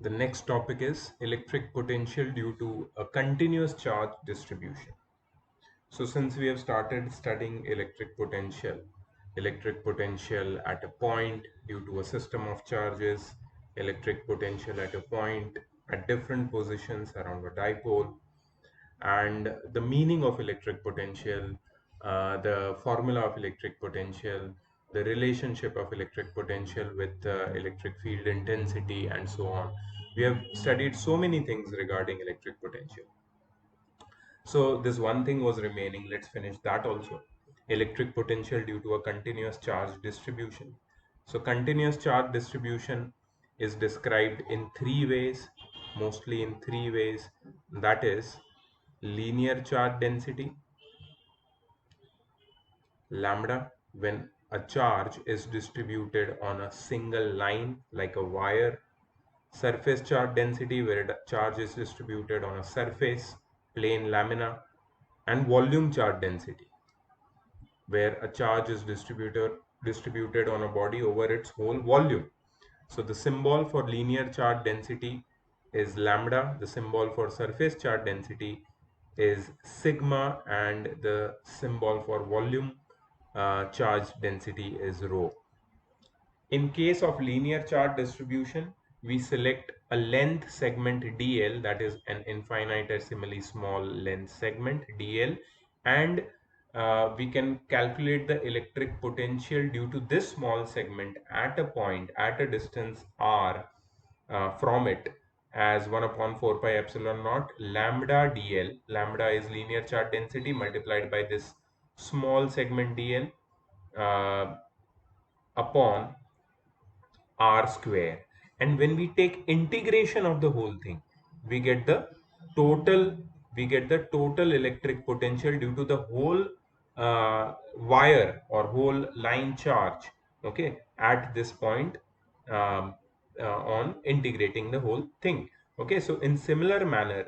The next topic is electric potential due to a continuous charge distribution. So since we have started studying electric potential at a point due to a system of charges, electric potential at a point at different positions around a dipole, and the meaning of electric potential, the formula of electric potential, the relationship of electric potential with electric field intensity, and so on. We have studied so many things regarding electric potential. So this one thing was remaining. Let's finish that also. Electric potential due to a continuous charge distribution. So continuous charge distribution is described in three ways, mostly in three ways. That is linear charge density, lambda, when a charge is distributed on a single line like a wire; surface charge density, where the charge is distributed on a surface, plane lamina; and volume charge density, where a charge is distributed on a body over its whole volume. So the symbol for linear charge density is lambda, the symbol for surface charge density is sigma, and the symbol for volume charge density is rho. In case of linear charge distribution, we select a length segment dl, that is an infinitesimally small length segment dl, and we can calculate the electric potential due to this small segment at a point at a distance r from it as 1 upon 4 pi epsilon naught lambda dl. Lambda is linear charge density multiplied by this small segment dl uh, upon r square, and when we take integration of the whole thing, we get the total electric potential due to the whole wire or whole line charge, okay, at this point, um, on integrating the whole thing. Okay, so in similar manner,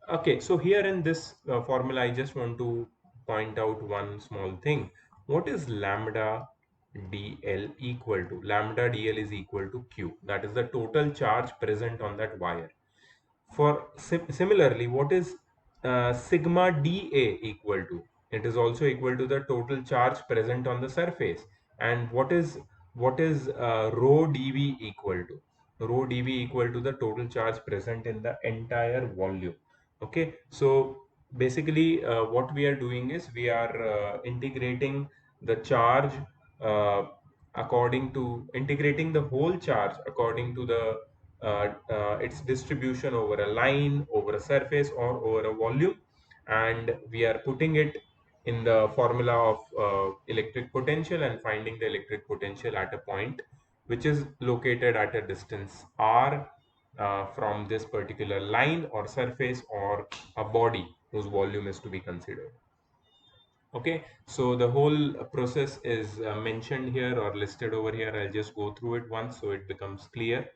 okay, so here in this formula I just want to point out one small thing. What is lambda dl equal to? Lambda dl is equal to q, that is the total charge present on that wire. For similarly, what is sigma dA equal to? It is also equal to the total charge present on the surface. And what is rho dV equal to? Rho dV equal to the total charge present in the entire volume. Okay, so basically what we are doing is we are integrating the charge uh, according to integrating the whole charge according to the its distribution over a line, over a surface, or over a volume, and we are putting it in the formula of electric potential and finding the electric potential at a point which is located at a distance r from this particular line or surface or a body whose volume is to be considered. Okay, so the whole process is mentioned here or listed over here. I'll just go through it once so it becomes clear.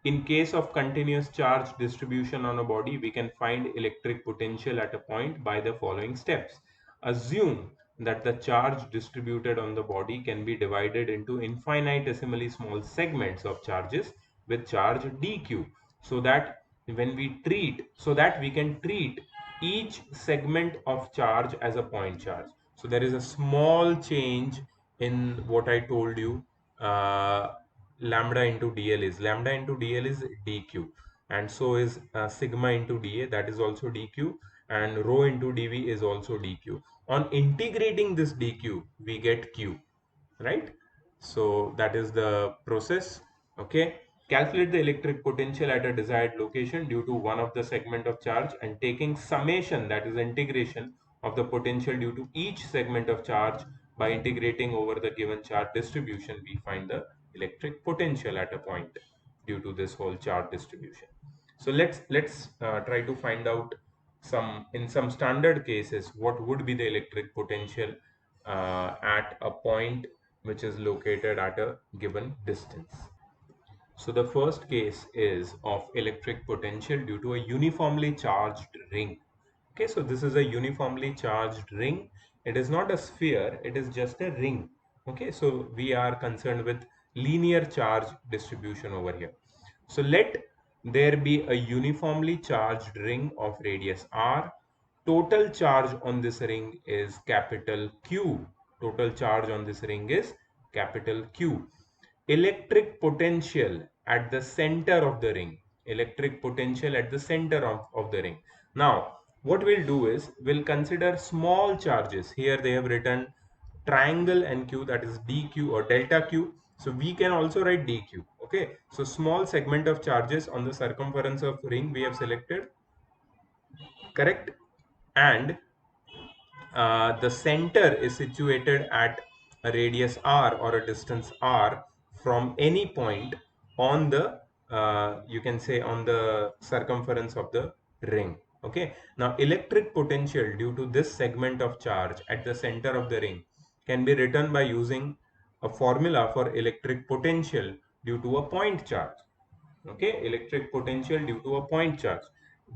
In case of continuous charge distribution on a body, we can find electric potential at a point by the following steps. Assume that the charge distributed on the body can be divided into infinitesimally small segments of charges with charge dq, so that we can treat each segment of charge as a point charge. So there is a small change in what I told you. Lambda into dl is dq, and so is sigma into dA, that is also dq, and rho into dV is also dq. On integrating this dq we get q, right? So that is the process. Okay, calculate the electric potential at a desired location due to one of the segment of charge, and taking summation, that is integration, of the potential due to each segment of charge by integrating over the given charge distribution, we find the electric potential at a point due to this whole charge distribution. So let's try to find out some standard cases what would be the electric potential at a point which is located at a given distance. So the first case is of electric potential due to a uniformly charged ring. Okay, so this is a uniformly charged ring. It is not a sphere, it is just a ring. Okay, so we are concerned with linear charge distribution over here. So let there be a uniformly charged ring of radius r. Total charge on this ring is capital Q. Total charge on this ring is capital Q. Electric potential at the center of the ring. Electric potential at the center of the ring. Now, what we'll do is we'll consider small charges. Here they have written triangle NQ, that is dq or delta q. So we can also write dq. Okay, so small segment of charges on the circumference of ring we have selected, correct? And the center is situated at a radius r or a distance r from any point on the you can say on the circumference of the ring. Okay, now electric potential due to this segment of charge at the center of the ring can be written by using a formula for electric potential due to a point charge. Okay, electric potential due to a point charge,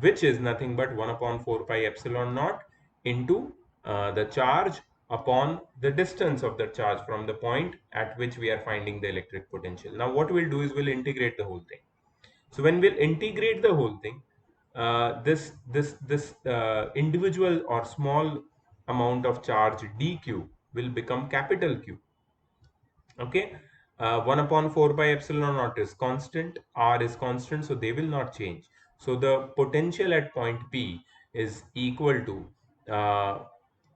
which is nothing but 1 upon 4 pi epsilon naught into the charge upon the distance of the charge from the point at which we are finding the electric potential. Now what we'll do is we'll integrate the whole thing. So when we'll integrate the whole thing, this individual or small amount of charge dq will become capital Q. Okay, 1 upon 4 pi epsilon naught is constant, r is constant, so they will not change. So the potential at point P is equal to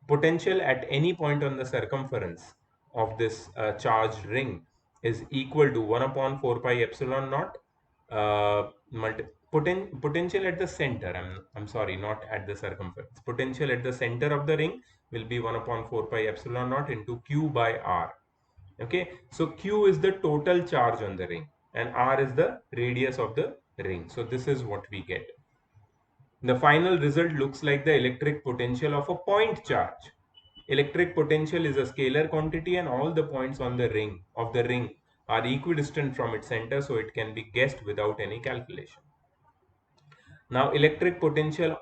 potential at any point on the circumference of this charged ring is equal to 1 upon 4 pi epsilon naught potential at the center. I'm sorry, not at the circumference. Potential at the center of the ring will be 1 upon 4 pi epsilon naught into Q by R. Okay, so Q is the total charge on the ring and R is the radius of the ring. So this is what we get. The final result looks like the electric potential of a point charge. Electric potential is a scalar quantity and all the points on the ring are equidistant from its center, so it can be guessed without any calculation. Now electric potential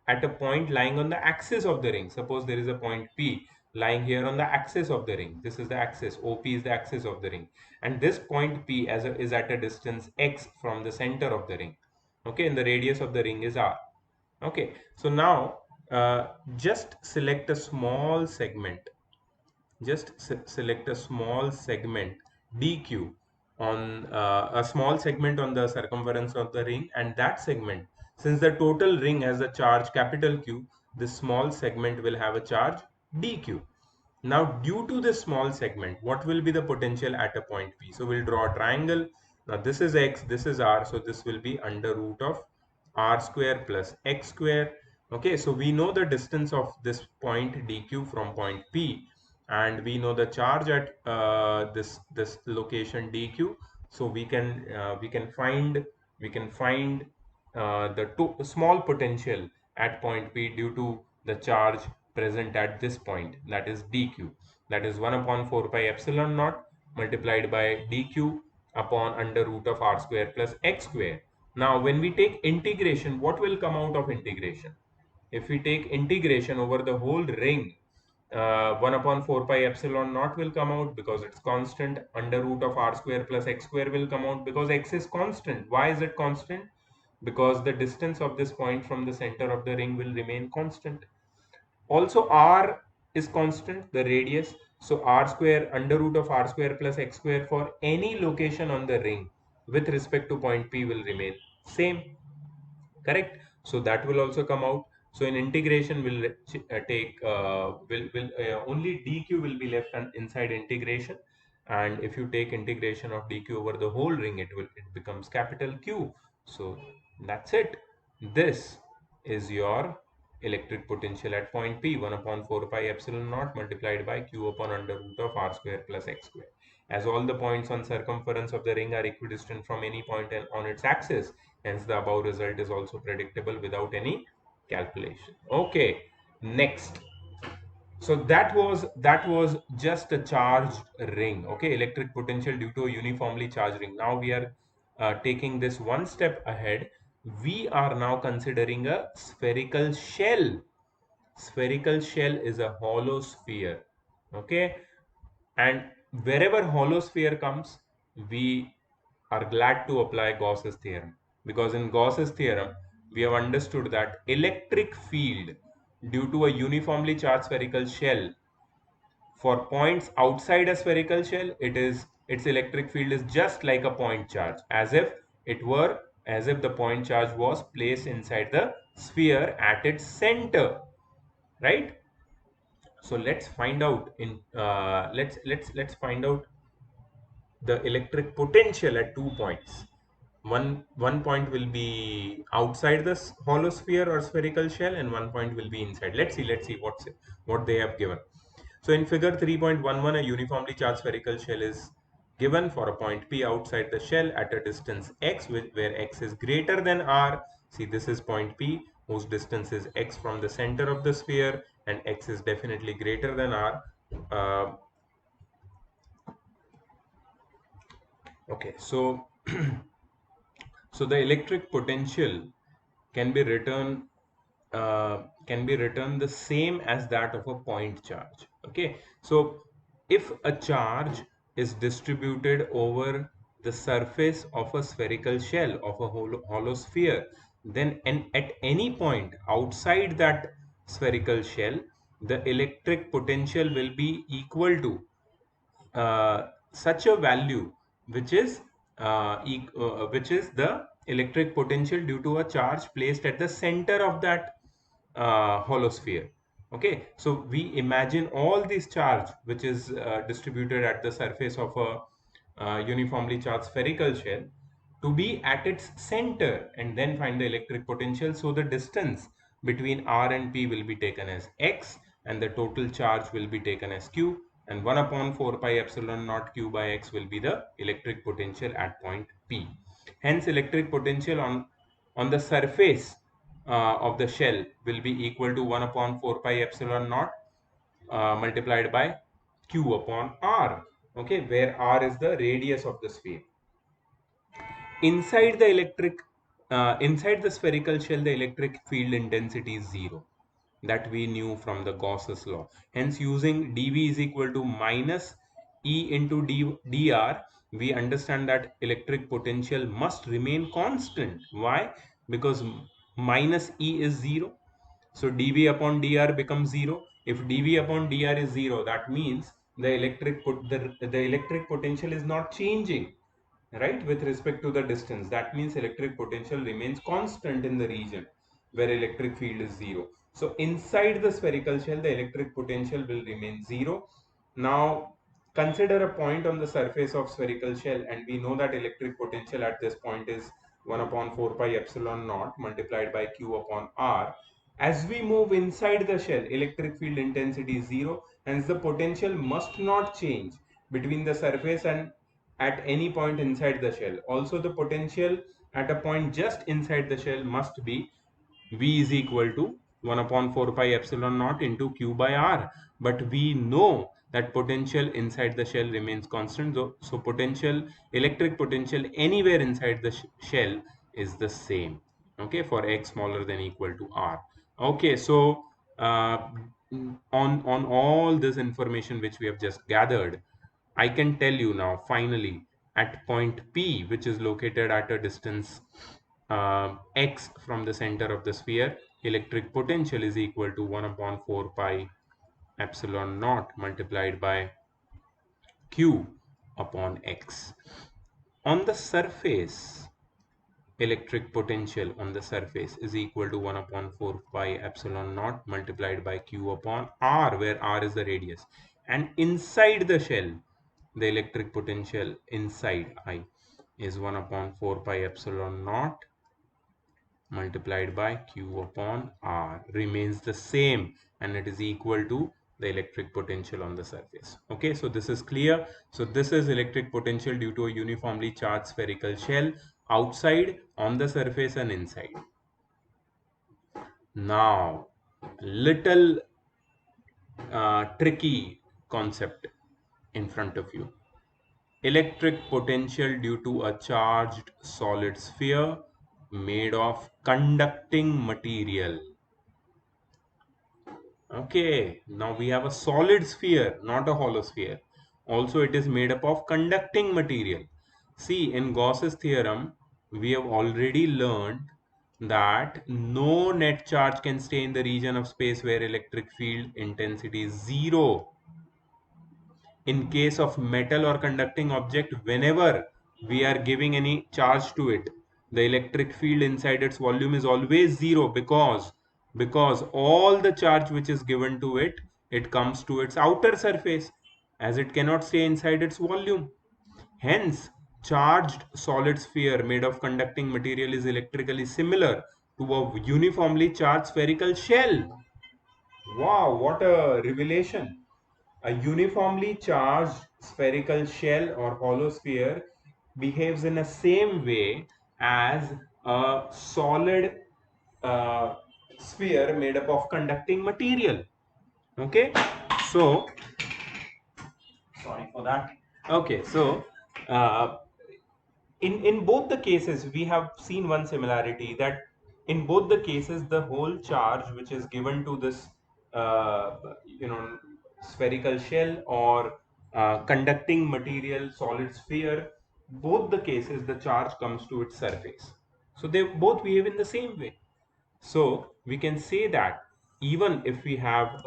at a point lying on the axis of the ring. Suppose there is a point P lying here on the axis of the ring. This is the axis. OP is the axis of the ring. And this point P is at a distance x from the center of the ring. Okay, and the radius of the ring is R. Okay, so now just select a small segment. Just select a small segment dq on a small segment on the circumference of the ring, and that segment, since the total ring has a charge capital Q, this small segment will have a charge dq. Now due to this small segment, what will be the potential at a point P? So we'll draw a triangle. Now this is x, this is r, so this will be under root of r square plus x square. Okay, so we know the distance of this point dq from point P, and we know the charge at this location dq. So we can find the small potential at point P due to the charge present at this point, that is dq, that is 1 upon 4 pi epsilon naught multiplied by dq upon under root of r square plus x square. Now when we take integration, what will come out of integration? If we take integration over the whole ring, 1 upon 4 pi epsilon naught will come out because it's constant. Under root of r square plus x square will come out because x is constant. Why is it constant? Because the distance of this point from the center of the ring will remain constant. Also r is constant, the radius, so r square under root of r square plus x square for any location on the ring with respect to point P will remain same, correct? So that will also come out. So in integration will take will only dq will be left inside integration, and if you take integration of dq over the whole ring, it becomes capital Q. So that's it. This is your electric potential at point P, 1 upon 4 pi epsilon naught multiplied by Q upon under root of r square plus x square. As all the points on circumference of the ring are equidistant from any point on its axis, hence the above result is also predictable without any calculation. Okay, next. So that was just a charged ring. Okay, electric potential due to a uniformly charged ring. Now we are taking this one step ahead. We are now considering a spherical shell. Spherical shell is a hollow sphere. Okay, and wherever hollow sphere comes, we are glad to apply Gauss's theorem. because in Gauss's theorem we have understood that electric field due to a uniformly charged spherical shell, for points outside a spherical shell, its electric field is just like a point charge, as if the point charge was placed inside the sphere at its center, right? So let's find out in let's find out the electric potential at 2 points. One point will be outside the hollow sphere or spherical shell, and one point will be inside. Let's see what they have given. So in figure 3.11, a uniformly charged spherical shell is given for a point P outside the shell at a distance x, where x is greater than r. See, this is point P whose distance is x from the center of the sphere, and x is definitely greater than r. Uh, okay, so so the electric potential can be written the same as that of a point charge. Okay, so if a charge is distributed over the surface of a spherical shell of a hollow sphere, then at any point outside that spherical shell, the electric potential will be equal to such a value which is which is the electric potential due to a charge placed at the center of that hollow sphere. Okay, so we imagine all this charge which is distributed at the surface of a uniformly charged spherical shell to be at its center, and then find the electric potential. So the distance between r and p will be taken as x, and the total charge will be taken as q, and 1 upon 4 pi epsilon naught q by x will be the electric potential at point p. Hence electric potential on the surface of the shell will be equal to 1 upon 4 pi epsilon naught multiplied by q upon r. Okay, where r is the radius of the sphere. Inside the spherical shell, the electric field intensity is 0. That we knew from the Gauss's law. Hence, using dV is equal to minus E into dr, we understand that electric potential must remain constant. Why? Because minus E is 0. So dV upon dr becomes 0. If dV upon dr is 0, that means the electric potential is not changing, right, with respect to the distance. That means electric potential remains constant in the region where electric field is 0. So inside the spherical shell, the electric potential will remain 0. Now consider a point on the surface of spherical shell, and we know that electric potential at this point is 1 upon 4 pi epsilon naught multiplied by q upon r. As we move inside the shell, electric field intensity is 0, hence the potential must not change between the surface and at any point inside the shell. Also, the potential at a point just inside the shell must be V is equal to 1 upon 4 pi epsilon naught into q by r. But we know that potential inside the shell remains constant. So electric potential anywhere inside the shell is the same. Okay, for x smaller than equal to r. Okay, so on all this information which we have just gathered, I can tell you now finally at point P, which is located at a distance x from the center of the sphere, electric potential is equal to 1 upon 4 pi epsilon naught multiplied by q upon x. On the surface, electric potential on the surface is equal to 1 upon 4 pi epsilon naught multiplied by q upon r, where r is the radius. And inside the shell, the electric potential inside I is 1 upon 4 pi epsilon naught multiplied by q upon r, remains the same, and it is equal to the electric potential on the surface. Okay, so this is clear. So this is electric potential due to a uniformly charged spherical shell outside, on the surface, and inside. Now little tricky concept in front of you. Electric potential due to a charged solid sphere made of conducting material. Okay, now we have a solid sphere, not a hollow sphere. Also, it is made up of conducting material. See, in Gauss's theorem, we have already learned that no net charge can stay in the region of space where electric field intensity is zero. In case of metal or conducting object, whenever we are giving any charge to it, the electric field inside its volume is always zero, because all the charge which is given to it, it comes to its outer surface, as it cannot stay inside its volume. Hence, charged solid sphere made of conducting material is electrically similar to a uniformly charged spherical shell. Wow, what a revelation! A uniformly charged spherical shell or hollow sphere behaves in the same way as a solid uh, sphere made up of conducting material. Okay, so sorry for that. Okay, so uh, in both the cases we have seen one similarity, that in both the cases the whole charge which is given to this uh, you know spherical shell or conducting material solid sphere, both the cases the charge comes to its surface, so they both behave in the same way. So we can say that even if we have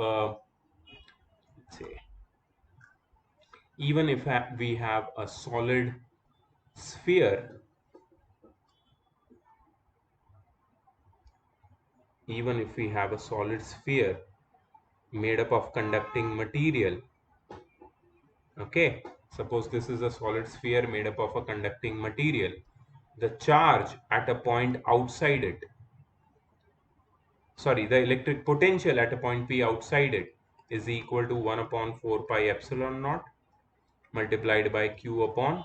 say even if we have a solid sphere, even if we have a solid sphere made up of conducting material, okay, suppose this is a solid sphere made up of a conducting material, the charge at a point outside it, sorry, the electric potential at a point P outside it is equal to 1 upon 4 pi epsilon naught multiplied by Q upon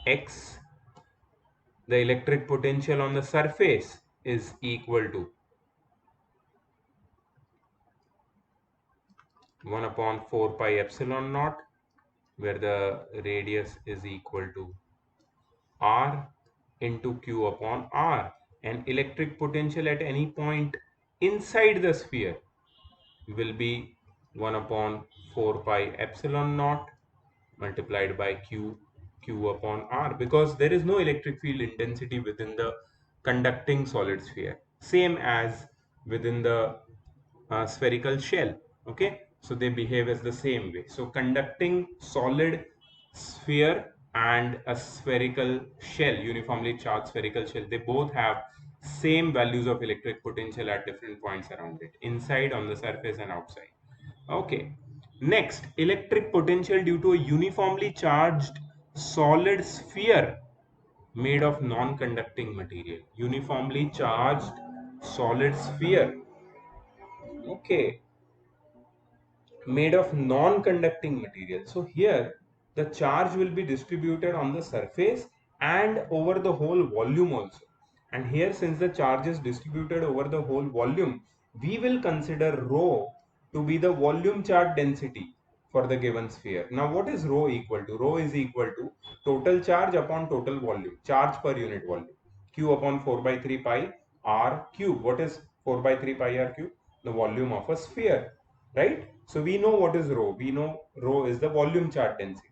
X. The electric potential on the surface is equal to 1 upon 4 pi epsilon naught, where the radius is equal to R into Q upon R, and electric potential at any point inside the sphere will be 1 upon 4 pi epsilon naught multiplied by Q upon R, because there is no electric field intensity within the conducting solid sphere, same as within the spherical shell. Okay, so they behave as the same way. So conducting solid sphere and a spherical shell, uniformly charged spherical shell, they both have same values of electric potential at different points around it, inside, on the surface, and outside. Okay, next, electric potential due to a uniformly charged solid sphere made of non-conducting material. Uniformly charged solid sphere, okay, made of non-conducting material. So here the charge will be distributed on the surface and over the whole volume also. And here, since the charge is distributed over the whole volume, we will consider rho to be the volume charge density for the given sphere. Now what is rho equal to? Rho is equal to total charge upon total volume, charge per unit volume, Q upon 4 by 3 pi r cube. What is 4 by 3 pi r cube? The volume of a sphere, right? So we know what is rho. We know rho is the volume charge density.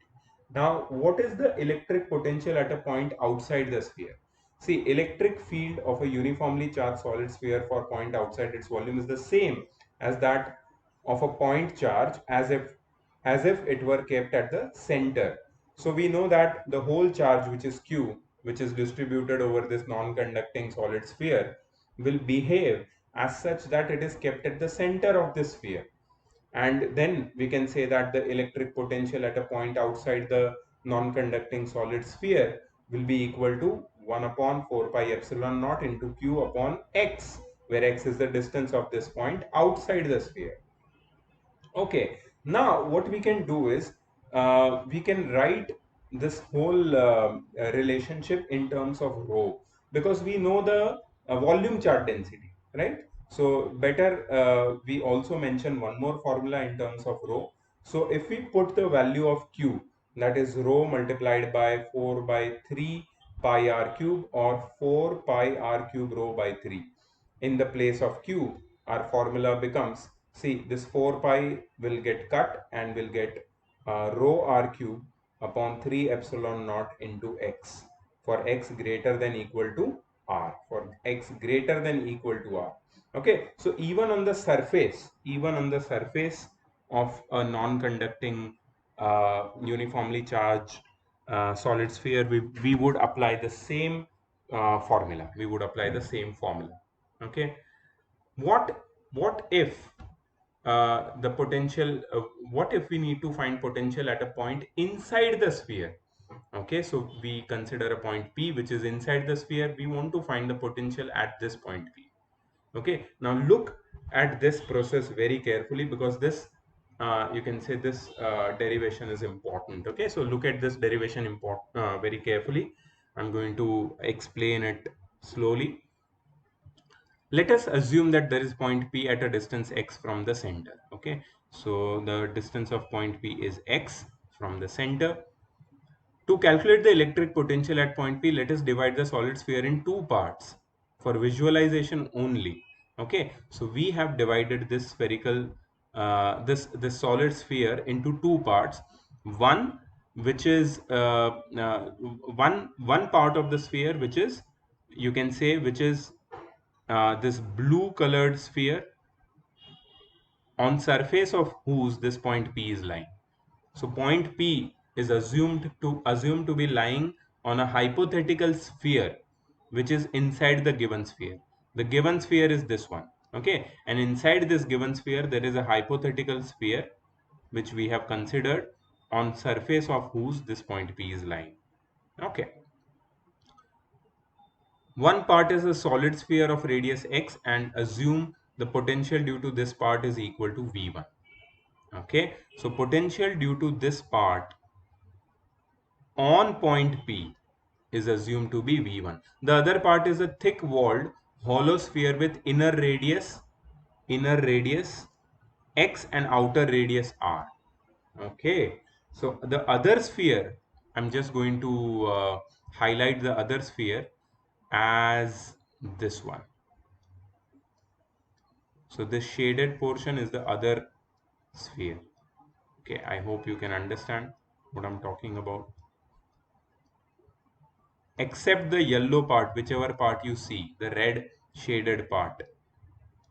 Now, what is the electric potential at a point outside the sphere? See, electric field of a uniformly charged solid sphere for point outside its volume is the same as that of a point charge, as if it were kept at the center. So we know that the whole charge, which is Q, which is distributed over this non-conducting solid sphere, will behave as such that it is kept at the center of the sphere. And then we can say that the electric potential at a point outside the non-conducting solid sphere will be equal to 1 upon 4 pi epsilon naught into Q upon X, where X is the distance of this point outside the sphere. Okay, now what we can do is we can write this whole relationship in terms of rho, because we know the volume charge density, right? So better we also mention one more formula in terms of rho. So if we put the value of Q, that is rho multiplied by 4 by 3 pi r cube, or 4 pi r cube rho by 3 in the place of Q, our formula becomes, see, this 4 pi will get cut and will get rho r cube upon 3 epsilon naught into X for x greater than equal to r, for x greater than equal to r. Okay, so even on the surface, of a non-conducting uniformly charged solid sphere, we would apply the same formula. We would apply the same formula. Okay, what if the potential? What if we need to find potential at a point inside the sphere? Okay, so we consider a point P which is inside the sphere. We want to find the potential at this point P. Okay, now look at this process very carefully, because this you can say this derivation is important. Okay, so look at this derivation very carefully. I'm going to explain it slowly. Let us assume that there is point P at a distance x from the center. Okay, so the distance of point P is x from the center. To calculate the electric potential at point P, let us divide the solid sphere in two parts for visualization only. Okay, so we have divided this spherical, this solid sphere into two parts. One which is one part of the sphere, which is, you can say, which is this blue colored sphere, on surface of whose this point P is lying. So point P is assumed to be lying on a hypothetical sphere which is inside the given sphere. The given sphere is this one. Okay, and inside this given sphere there is a hypothetical sphere which we have considered, on surface of whose this point P is lying. Okay. One part is a solid sphere of radius x, and assume the potential due to this part is equal to V1. Okay, so potential due to this part on point P is assumed to be V1. The other part is a thick walled hollow sphere with inner radius x and outer radius r. Okay, so the other sphere, I'm just going to highlight the other sphere as this one. So this shaded portion is the other sphere. Okay, I hope you can understand what I'm talking about. Except the yellow part, whichever part you see, the red shaded part.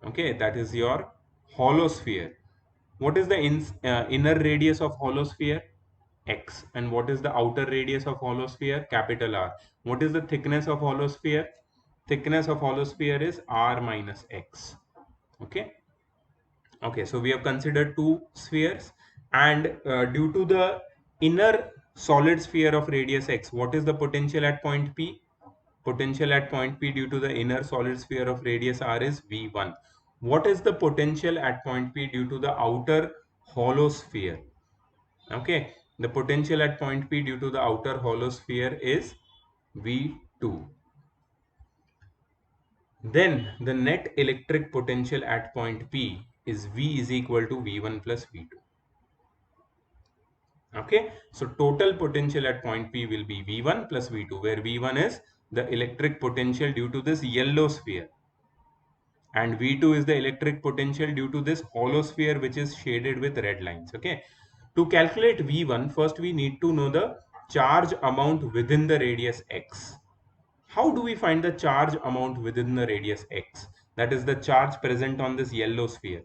Okay, that is your hollow sphere. What is the inner radius of hollow sphere? X. And what is the outer radius of hollow sphere? Capital R. What is the thickness of hollow sphere? Thickness of hollow sphere is R minus X. Okay. Okay, so we have considered two spheres, and due to the inner solid sphere of radius x, what is the potential at point P? Potential at point P due to the inner solid sphere of radius r is V1. What is the potential at point P due to the outer hollow sphere? Okay, the potential at point P due to the outer hollow sphere is V2. Then the net electric potential at point P is V is equal to V1 plus V2. Okay, so total potential at point P will be V1 plus V2, where V1 is the electric potential due to this yellow sphere, and V2 is the electric potential due to this hollow sphere which is shaded with red lines. Okay, to calculate V1, first we need to know the charge amount within the radius x. How do we find the charge amount within the radius x? That is the charge present on this yellow sphere.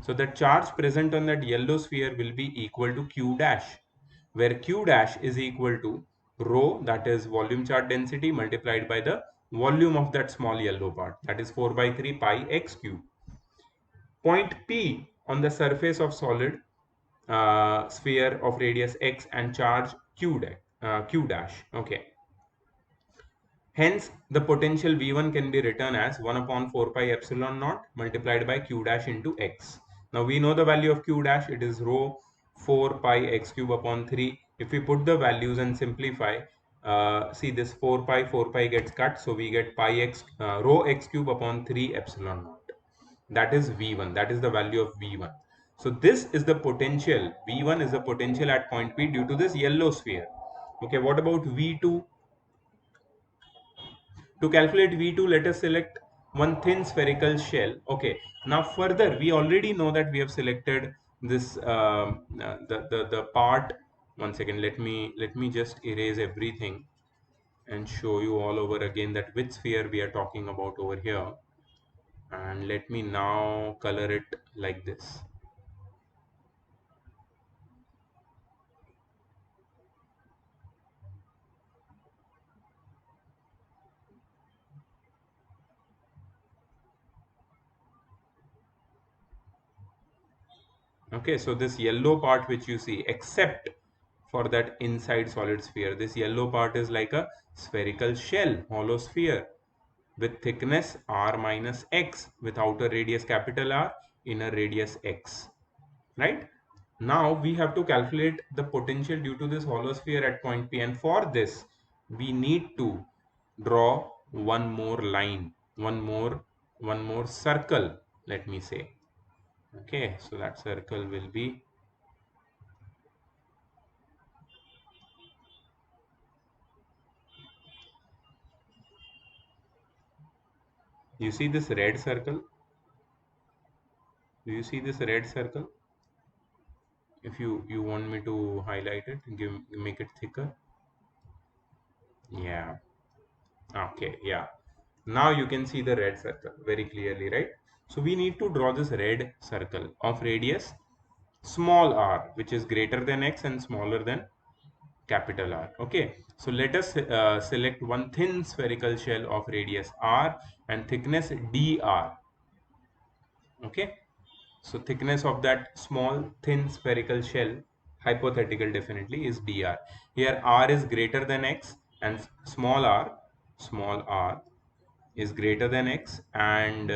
So the charge present on that yellow sphere will be equal to Q dash, where Q dash is equal to rho, that is volume charge density, multiplied by the volume of that small yellow part, that is 4 by 3 pi x cube. Point P on the surface of solid sphere of radius x and charge Q dash. Okay. Hence, the potential V1 can be written as 1 upon 4 pi epsilon naught multiplied by Q dash into x. Now we know the value of Q dash, it is rho 4 pi x cube upon 3. If we put the values and simplify, see this 4 pi gets cut, so we get pi x rho x cube upon 3 epsilon naught. That is V1, that is the value of V1. So this is the potential, V1 is the potential at point P due to this yellow sphere. Okay, what about V2? To calculate V2, let us select one thin spherical shell. Okay, now further, we already know that we have selected this the part. One second, let me just erase everything. and show you all over again that which sphere we are talking about over here. And let me now color it like this. Okay, so this yellow part which you see, except for that inside solid sphere, this yellow part is like a spherical shell, hollow sphere with thickness r minus x, with outer radius capital R, inner radius x, right? Now we have to calculate the potential due to this hollow sphere at point P, and for this we need to draw one more line, one more circle, let me say. Okay, so that circle will be, you see this red circle? Do you see this red circle? If you want me to highlight it, make it thicker. Yeah. Okay. Yeah. Now you can see the red circle very clearly, right? So we need to draw this red circle of radius small r, which is greater than x and smaller than capital R. Okay. So let us select one thin spherical shell of radius r and thickness dr. Okay. So thickness of that small thin spherical shell, hypothetical definitely, is dr. Here r is greater than x and small r is greater than x and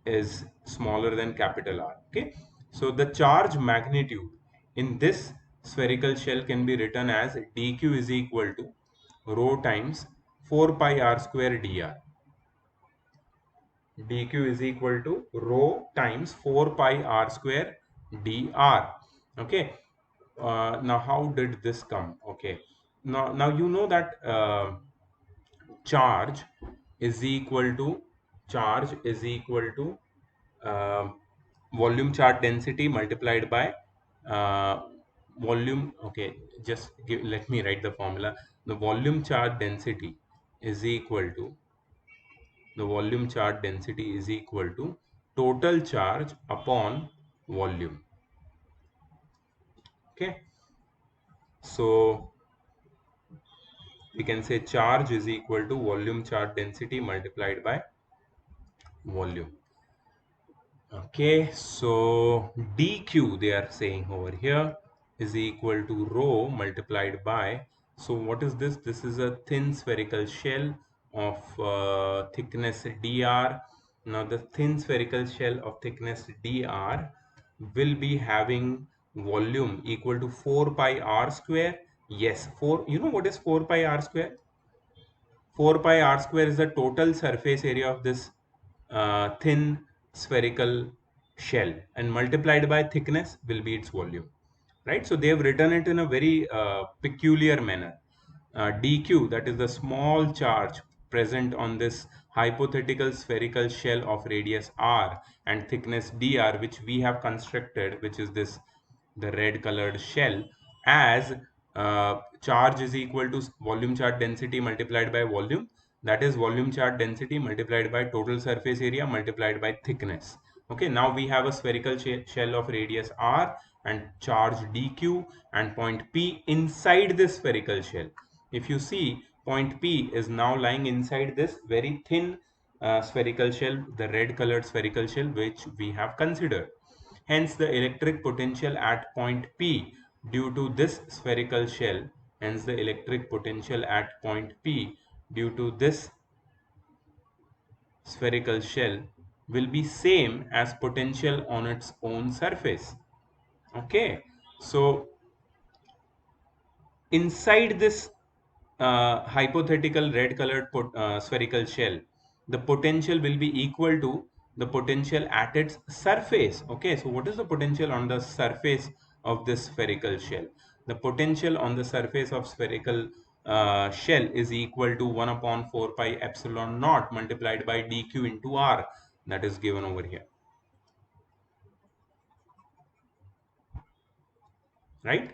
is smaller than capital R. Okay. So the charge magnitude in this spherical shell can be written as dq is equal to rho times 4 pi r square dr. dq is equal to rho times 4 pi r square dr. Okay. Now how did this come? Okay, now you know that charge is equal to charge is equal to uh, volume charge density multiplied by uh, volume. Okay, let me write the formula. The volume charge density is equal to total charge upon volume. Okay, so we can say charge is equal to volume charge density multiplied by volume. Okay, so dq they are saying over here is equal to rho multiplied by, so what is this? This is a thin spherical shell of thickness dr. Now the thin spherical shell of thickness dr will be having volume equal to 4 pi r square. Yes, 4, you know what is 4 pi r square? 4 pi r square is the total surface area of this thin spherical shell, and multiplied by thickness will be its volume, right? So they have written it in a very peculiar manner. dq, that is the small charge present on this hypothetical spherical shell of radius r and thickness dr, which we have constructed, which is this, the red colored shell, as charge is equal to volume charge density multiplied by volume, that is volume charge density multiplied by total surface area multiplied by thickness. Okay, now we have a spherical shell of radius r and charge dq and point P inside this spherical shell. If you see, point P is now lying inside this very thin spherical shell, the red colored spherical shell, which we have considered. Hence the electric potential at point P due to this spherical shell, hence the electric potential at point P due to this spherical shell will be same as potential on its own surface. Okay, so inside this hypothetical red colored spherical shell, the potential will be equal to the potential at its surface. Okay, so what is the potential on the surface of this spherical shell? The potential on the surface of spherical shell is equal to 1 upon 4 pi epsilon naught multiplied by dq into r, that is given over here, right?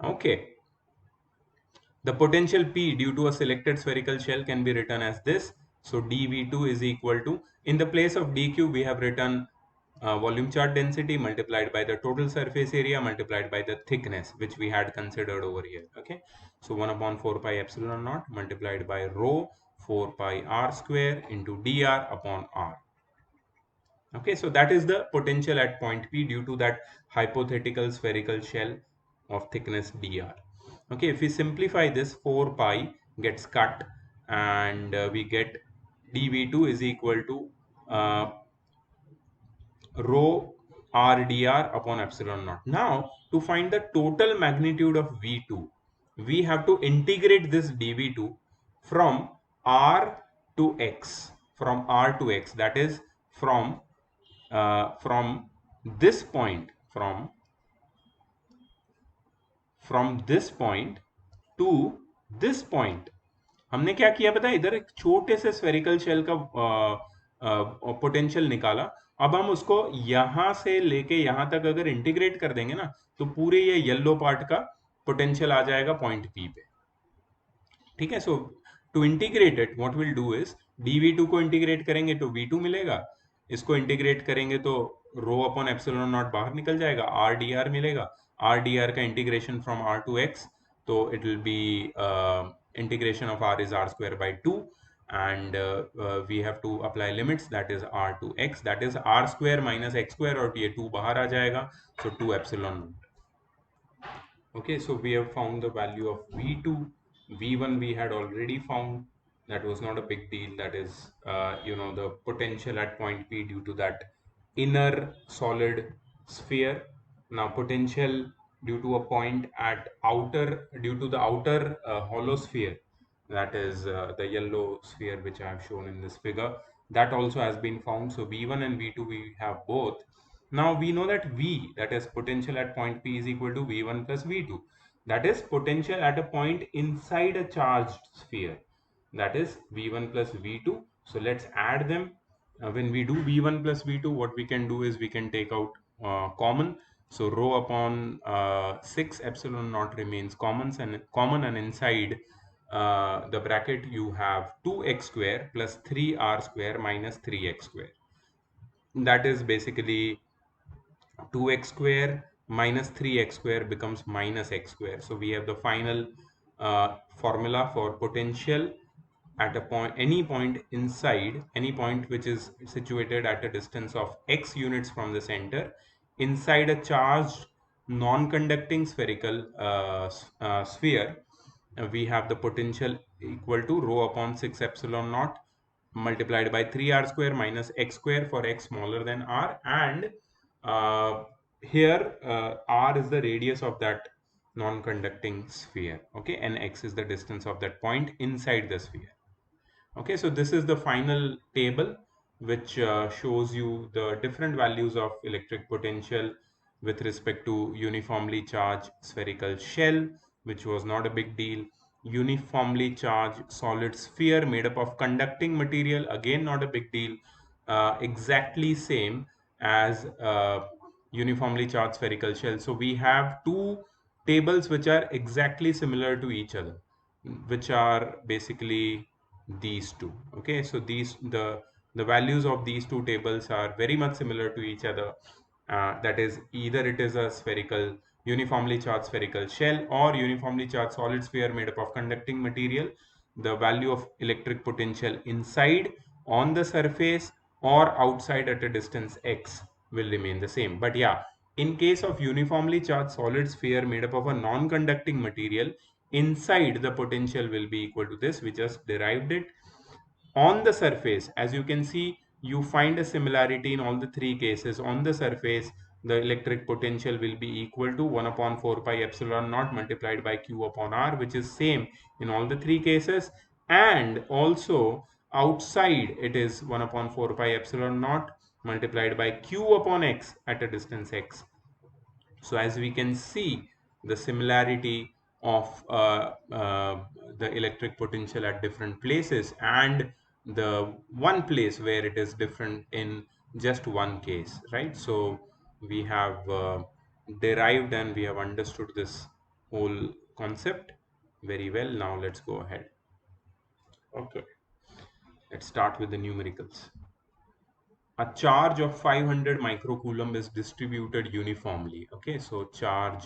Okay, The potential P due to a selected spherical shell can be written as this. So dV2 is equal to, in the place of dq we have written volume charge density multiplied by the total surface area multiplied by the thickness, which we had considered over here. Okay, so 1 upon 4 pi epsilon naught multiplied by rho 4 pi r square into dr upon r. Okay, so that is the potential at point P due to that hypothetical spherical shell of thickness dr. Okay, if we simplify this, 4 pi gets cut and we get dv2 is equal to uh, rho r dr upon epsilon naught. Now, to find the total magnitude of V2, we have to integrate this dV2 from r to x, that is from this point, from this point to this point. हमने क्या किया पता है, इधर एक छोटे से spherical shell का पोटेंशियल निकाला. अब हम उसको यहां से लेके यहां तक अगर इंटीग्रेट कर देंगे ना, तो पूरे ये येलो पार्ट का पोटेंशियल आ जाएगा पॉइंट पी पे. ठीक है, so to integrate it what will do is, dv2 को इंटीग्रेट करेंगे तो v2 मिलेगा, इसको इंटीग्रेट करेंगे तो रो अपॉन एप्सिलॉन नॉट बाहर निकल जाएगा, r dr मिलेगा. r dr का integration from r to x, तो it will be integration of r is r square by 2, and we have to apply limits, that is r to x, that is r square minus x square, और ये 2 बाहर आ जाएगा, so 2 epsilon naught. Okay, so we have found the value of V2. V1 we had already found. That was not a big deal. That is, the potential at point P due to that inner solid sphere. Now, potential due to a point at due to the outer hollow sphere, that is the yellow sphere which I have shown in this figure, that also has been found. So V1 and V2 we have both. Now we know that V, that is potential at point P, is equal to V1 plus V2. That is potential at a point inside a charged sphere. That is V1 plus V2. So let's add them. When we do V1 plus V2, what we can do is we can take out common. So rho upon 6 epsilon naught remains common, and inside the bracket you have 2x square plus 3r square minus 3x square. That is basically 2x square minus 3x square becomes minus x square. So we have the final formula for potential at a point, any point inside, any point which is situated at a distance of x units from the center, inside a charged non-conducting spherical sphere. We have the potential equal to rho upon 6 epsilon naught multiplied by 3r square minus x square for x smaller than r, and here r is the radius of that non-conducting sphere. Okay, and x is the distance of that point inside the sphere. Okay, so this is the final table which shows you the different values of electric potential with respect to uniformly charged spherical shell, which was not a big deal. Uniformly charged solid sphere made up of conducting material, again not a big deal. Exactly same as uniformly charged spherical shell. So we have two tables which are exactly similar to each other, which are basically these two. Okay, so the values of these two tables are very much similar to each other. That is, either it is a spherical uniformly charged spherical shell or uniformly charged solid sphere made up of conducting material. The value of electric potential inside on the surface or outside at a distance x will remain the same. But yeah, in case of uniformly charged solid sphere made up of a non-conducting material, inside the potential will be equal to this. We just derived it. On the surface, as you can see, you find a similarity in all the three cases. On the surface, the electric potential will be equal to 1 upon 4 pi epsilon naught multiplied by q upon r, which is same in all the three cases. And also outside it is 1 upon 4 pi epsilon naught multiplied by q upon x at a distance x. So as we can see, the similarity of the electric potential at different places, and the one place where it is different in just one case, right? So we have derived and we have understood this whole concept. Very well. Now let's go ahead. Okay, let's start with the numericals. A charge of 500 microcoulomb is distributed uniformly. Okay, so charge,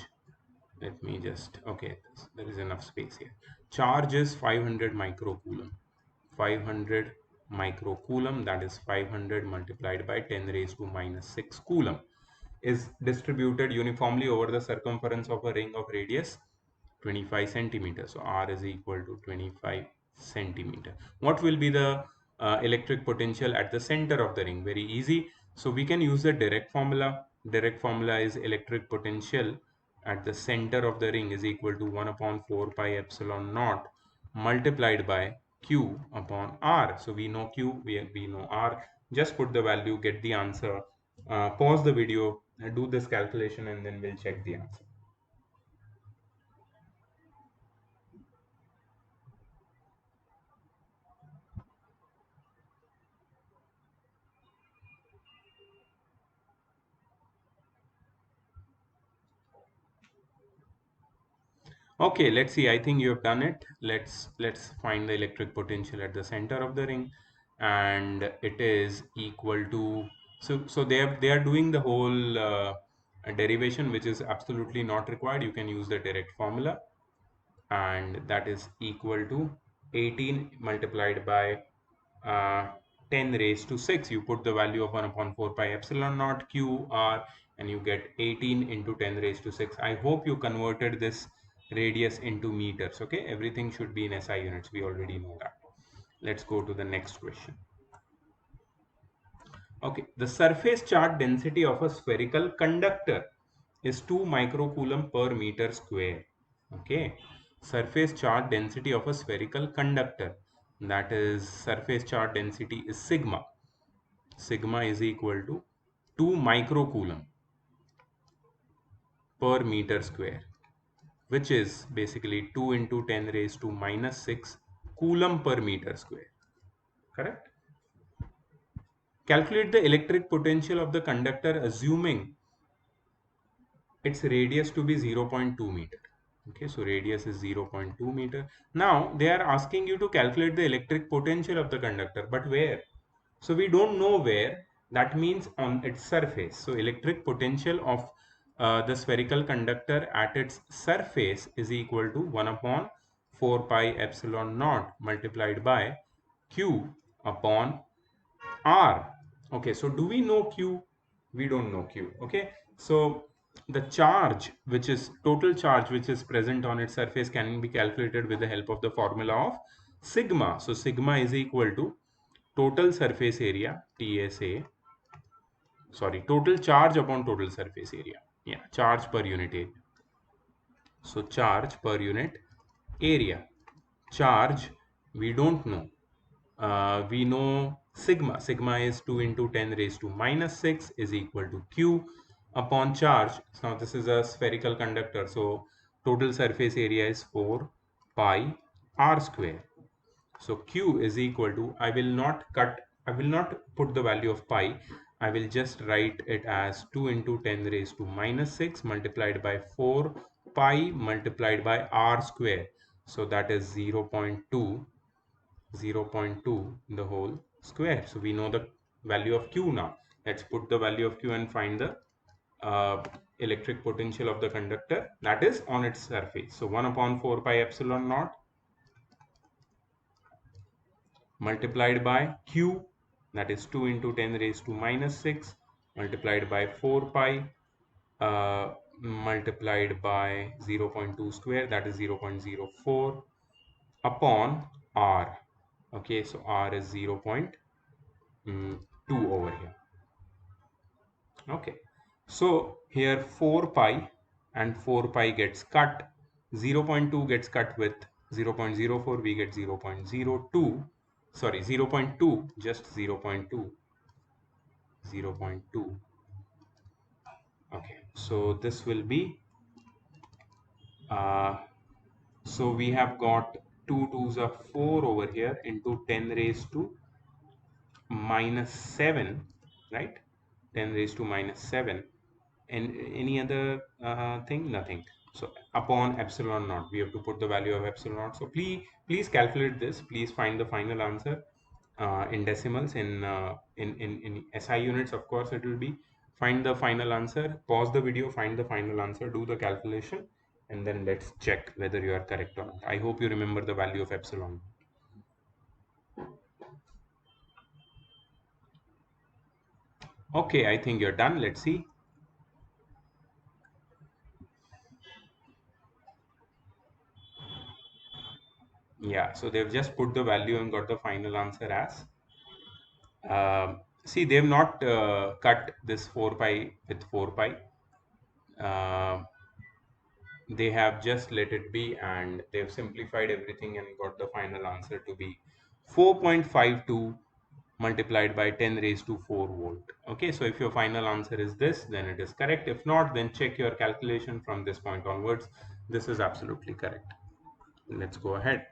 let me just, okay, there is enough space here. Charge is 500 microcoulomb. 500 microcoulomb, that is 500 multiplied by 10 raised to minus 6 coulomb, is distributed uniformly over the circumference of a ring of radius 25 centimeters. So R is equal to 25 centimeter. What will be the electric potential at the center of the ring? Very easy. So we can use the direct formula. Direct formula is electric potential at the center of the ring is equal to 1 upon 4 pi epsilon naught multiplied by Q upon R. So we know Q, we know R. Just put the value, get the answer. Pause the video, do this calculation, and then we'll check the answer. Okay, let's see. I think you have done it. Let's find the electric potential at the center of the ring, and it is equal to, so they are doing the whole derivation, which is absolutely not required. You can use the direct formula, and that is equal to 18 multiplied by uh, 10 raised to 6. You put the value of 1 upon 4 pi epsilon naught q r, and you get 18 into 10 raised to 6. I hope you converted this radius into meters. Okay, everything should be in SI units. We already know that. Let's go to the next question. Okay, the surface charge density of a spherical conductor is 2 microcoulomb per meter square. Okay, surface charge density of a spherical conductor, that is surface charge density is sigma. Sigma is equal to 2 microcoulomb per meter square, which is basically 2 into 10 raised to minus 6 coulomb per meter square. Correct? Calculate the electric potential of the conductor assuming its radius to be 0.2 meter. Okay, so radius is 0.2 meter. Now they are asking you to calculate the electric potential of the conductor, but where? So we don't know where. That means on its surface. So electric potential of the spherical conductor at its surface is equal to 1 upon 4 pi epsilon naught multiplied by Q upon R. Okay, so do we know Q? We don't know Q. Okay, so the charge, which is total charge, which is present on its surface, can be calculated with the help of the formula of sigma. So sigma is equal to total surface area, TSA, sorry, total charge upon total surface area. Yeah, charge per unit area. So charge per unit area. Charge, we don't know. We know sigma. Sigma is 2 into 10 raised to minus 6 is equal to Q upon charge. Now this is a spherical conductor. So total surface area is 4 pi r square. So Q is equal to, I will not put the value of pi. I will just write it as 2 into 10 raised to minus 6 multiplied by 4 pi multiplied by r square. So that is 0.2 the whole square. So we know the value of Q now. Let's put the value of Q and find the electric potential of the conductor, that is on its surface. So 1 upon 4 pi epsilon naught multiplied by Q, that is 2 into 10 raised to minus 6 multiplied by 4 pi multiplied by 0.2 square, that is 0.04 upon R. Okay, so R is 0.2 over here. Okay, so here 4 pi and 4 pi gets cut, 0.2 gets cut with 0.04, we get 0.02, sorry, 0.2, just 0.2, 0.2. Okay, so this will be, uh, so we have got 2 twos are 4 over here into 10 raised to minus 7, right? 10 raised to minus 7. And any other thing? Nothing. So upon epsilon naught, we have to put the value of epsilon naught. So please calculate this. Please find the final answer in decimals, in SI units. Of course, it will be. Find the final answer. Pause the video. Find the final answer. Do the calculation, and then let's check whether you are correct or not. I hope you remember the value of epsilon. Okay, I think you're done. Let's see. Yeah, so they've just put the value and got the final answer as. See, they've not cut this 4 pi with 4 pi. Uh, they have just let it be, and they've simplified everything and got the final answer to be 4.52 multiplied by 10 raised to 4 volt. Okay, so if your final answer is this, then it is correct. If not, then check your calculation from this point onwards. This is absolutely correct. Let's go ahead.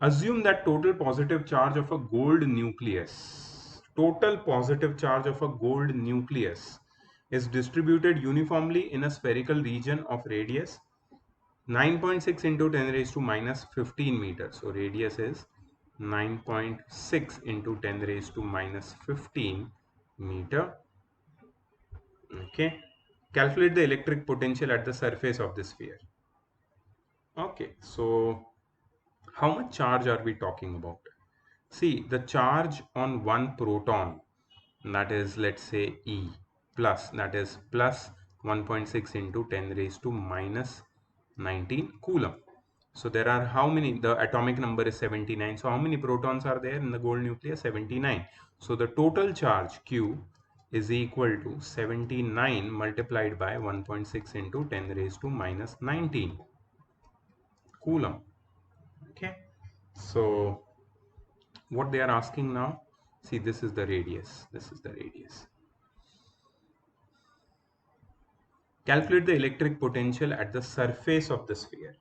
Assume that total positive charge of a gold nucleus, is distributed uniformly in a spherical region of radius 9.6 into 10 raised to minus 15 meters. So radius is 9.6 into 10 raised to minus 15 meter. Okay. Calculate the electric potential at the surface of the sphere. Okay. So how much charge are we talking about? See, the charge on one proton, that is, let's say E plus, that is plus 1.6 into 10 raised to minus 19 coulomb. So there are how many? The atomic number is 79. So how many protons are there in the gold nucleus? 79. So the total charge Q is equal to 79 multiplied by 1.6 into 10 raised to minus 19 coulomb. Okay. So what they are asking now, see, this is the radius, calculate the electric potential at the surface of the sphere.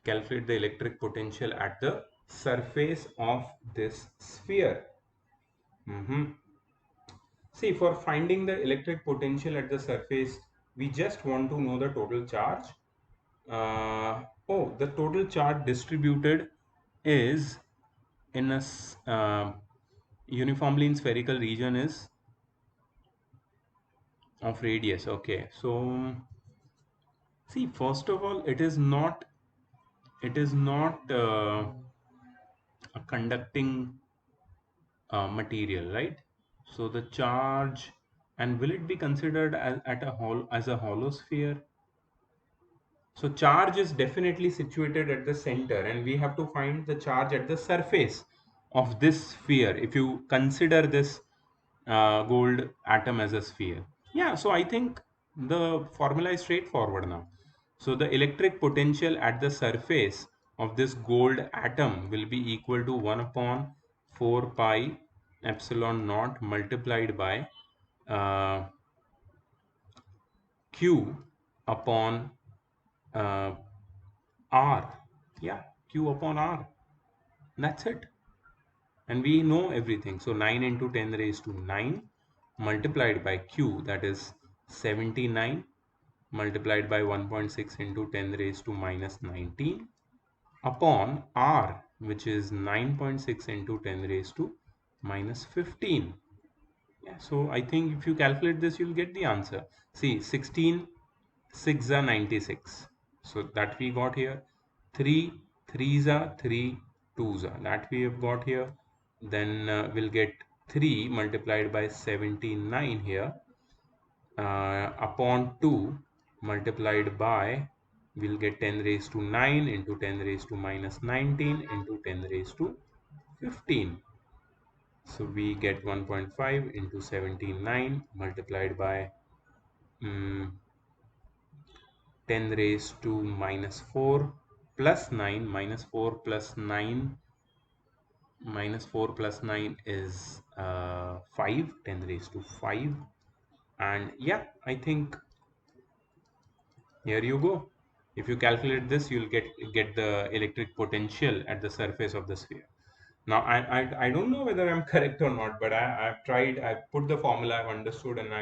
Calculate the electric potential at the surface of this sphere. See, for finding the electric potential at the surface, we just want to know the total charge. The total charge distributed is in a uniformly in spherical region is of radius. Okay, so see, first of all, it is not a conducting material, right? So the charge, and will it be considered as a hollow sphere? So charge is definitely situated at the center, and we have to find the charge at the surface of this sphere if you consider this gold atom as a sphere. Yeah, so I think the formula is straightforward now. So the electric potential at the surface of this gold atom will be equal to 1 upon 4 pi epsilon naught multiplied by uh, Q upon uh, R. Yeah, Q upon R. That's it. And we know everything. So 9 into 10 raised to 9 multiplied by Q, that is 79 multiplied by 1.6 into 10 raised to minus 19 upon R, which is 9.6 into 10 raised to minus 15. Yeah, so I think if you calculate this, you'll get the answer. See, 16 6 are 96. So that we got here. 3 3s are 3 2s are that we have got here. Then we'll get 3 multiplied by 79 here upon 2 multiplied by, we'll get 10 raised to 9 into 10 raised to minus 19 into 10 raised to 15. So we get 1.5 into 79 multiplied by 10 raised to minus 4 plus 9, minus 4 plus 9 is 5, 10 raised to 5. And yeah, I think here you go. If you calculate this, you'll get the electric potential at the surface of the sphere. Now I don't know whether I'm correct or not, but I've tried. I put the formula, I've understood, and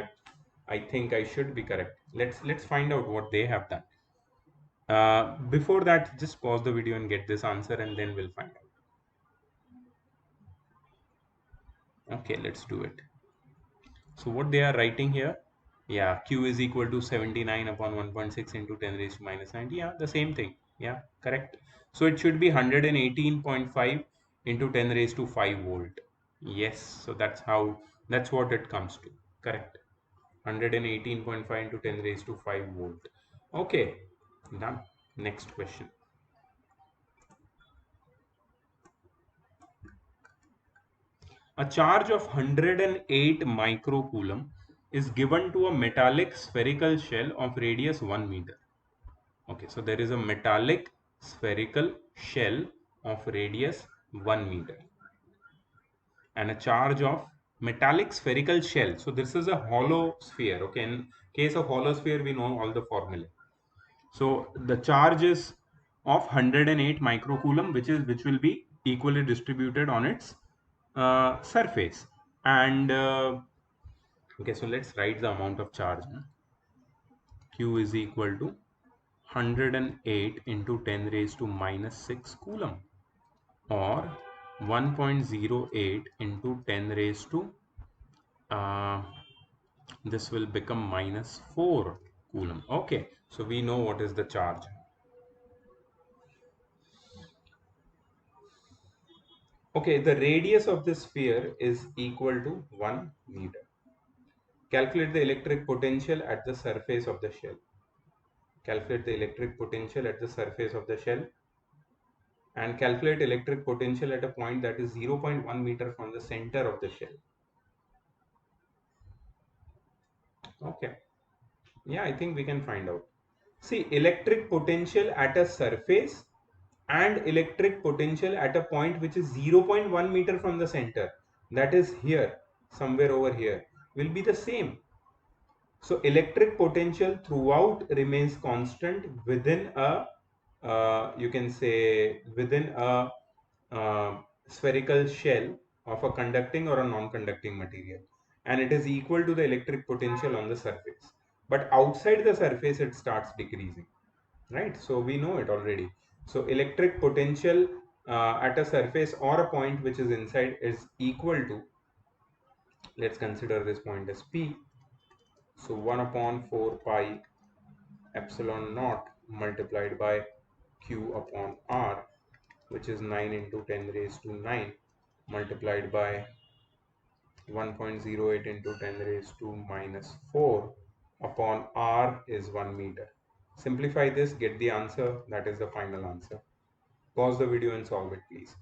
I think I should be correct. Let's find out what they have done. Before that, just pause the video and get this answer, and then we'll find out. Okay, let's do it. So what they are writing here, yeah, Q is equal to 79 upon 1.6 into 10 raised to minus 90. Yeah, the same thing. Yeah, correct. So it should be 118.5 into 10 raised to 5 volt. Yes, so that's what it comes to. Correct. 118.5 into 10 raised to 5 volt. Okay, done. Next question. A charge of 108 microcoulomb is given to a metallic spherical shell of radius 1 meter. Okay, so there is a metallic spherical shell of radius 1 meter and a charge of metallic spherical shell. So this is a hollow sphere. Okay, in case of hollow sphere, we know all the formula. So the charge is of 108 microcoulomb, which will be equally distributed on its surface. And okay, so let's write the amount of charge. Q is equal to 108 into 10 raised to minus 6 coulomb, or 1.08 into 10 raised to uh, this will become minus 4 coulomb. Okay, so we know what is the charge. Okay, the radius of this sphere is equal to 1 meter. Calculate the electric potential at the surface of the shell. Calculate the electric potential at the surface of the shell, and calculate electric potential at a point that is 0.1 meter from the center of the shell. Okay, yeah, I think we can find out. See, electric potential at a surface and electric potential at a point which is 0.1 meter from the center, that is here, somewhere over here, will be the same. So electric potential throughout remains constant within a you can say within a spherical shell of a conducting or a non-conducting material, and it is equal to the electric potential on the surface. But outside the surface, it starts decreasing, right? So we know it already. So electric potential at a surface or a point which is inside is equal to, let's consider this point as P. So 1 upon 4 pi epsilon naught multiplied by Q upon R, which is 9 into 10 raised to 9 multiplied by 1.08 into 10 raised to minus 4 upon R is 1 meter. Simplify this, get the answer. That is the final answer. Pause the video and solve it, please.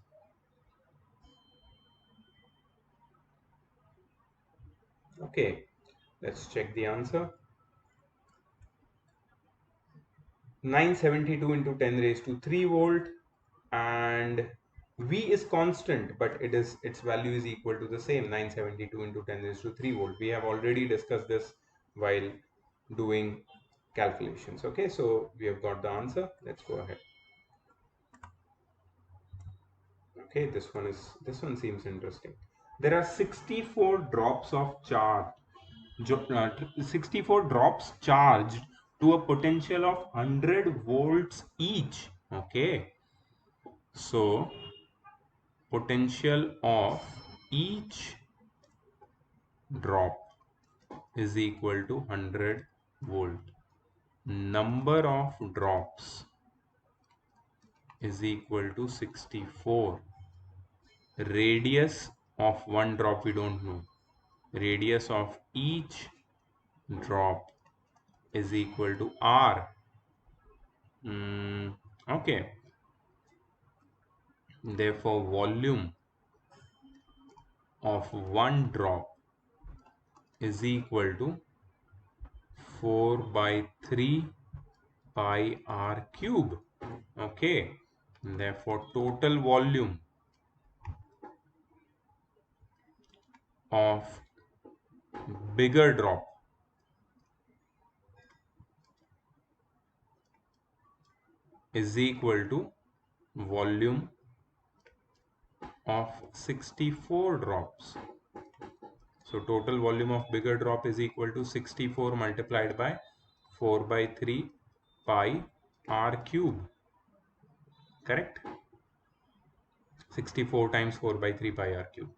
Okay, let's check the answer. 972 into 10 raised to 3 volt, and V is constant, but its value is equal to the same, 972 into 10 raised to 3 volt. We have already discussed this while doing calculations. Okay, so we have got the answer. Let's go ahead. Okay, this one seems interesting. There are 64 drops of charge, 64 drops charged to a potential of 100 volts each. Okay, so potential of each drop is equal to 100 volt. Number of drops is equal to 64. Radius of one drop we don't know. Radius of each drop is equal to R. Okay. Therefore, volume of one drop is equal to 4 by 3 pi R cube. Okay. Therefore, total volume of bigger drop is equal to volume of 64 drops. So total volume of bigger drop is equal to 64 multiplied by 4 by 3 pi r cube. Correct? 64 times 4 by 3 pi r cube.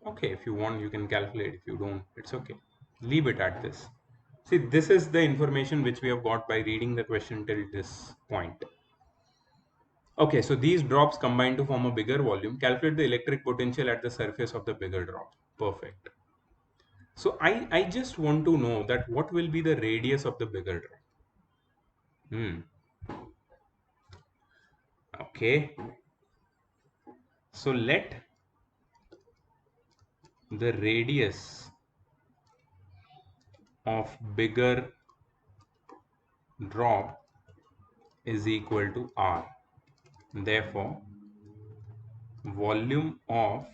Okay, if you want, you can calculate. If you don't, it's okay. Leave it at this. See, this is the information which we have got by reading the question till this point. Okay, so these drops combine to form a bigger volume. Calculate the electric potential at the surface of the bigger drop. Perfect. So I just want to know that what will be the radius of the bigger drop. Okay. So let the radius of bigger drop is equal to R. Therefore, volume of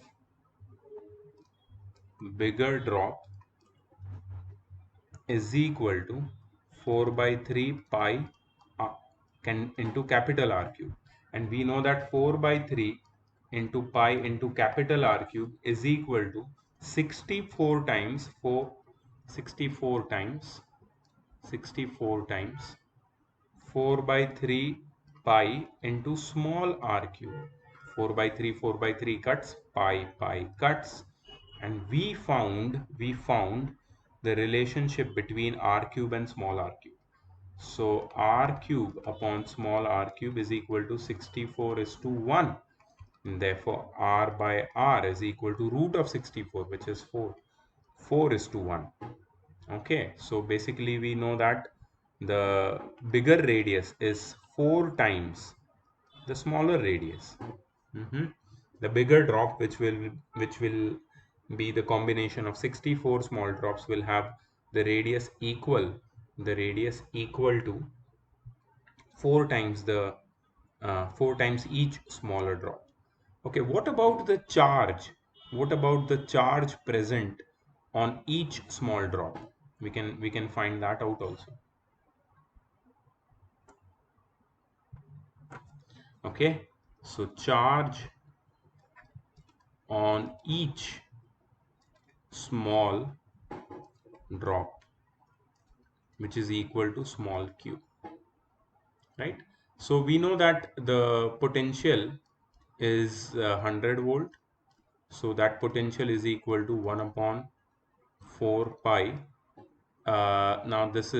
bigger drop is equal to 4 by 3 pi into capital R cube. And we know that 4 by 3 into pi into capital R cube is equal to 64 times 64 times 4 by 3 pi into small r cube. 4 by 3, 4 by 3 cuts, pi cuts, and we found the relationship between r cube and small r cube. So r cube upon small r cube is equal to 64 is to 1. And therefore r by r is equal to root of 64, which is 4. 4 is to 1. Okay, so basically we know that the bigger radius is 4 times the smaller radius. The bigger drop, which will be the combination of 64 small drops, will have the radius equal to 4 times the 4 times each smaller drop. Okay, what about the charge? What about the charge present on each small drop? We can find that out also. Okay, so charge on each small drop, which is equal to small q, right? So we know that the potential is 100 volt. So that potential is equal to 1 upon 4 pi. Now this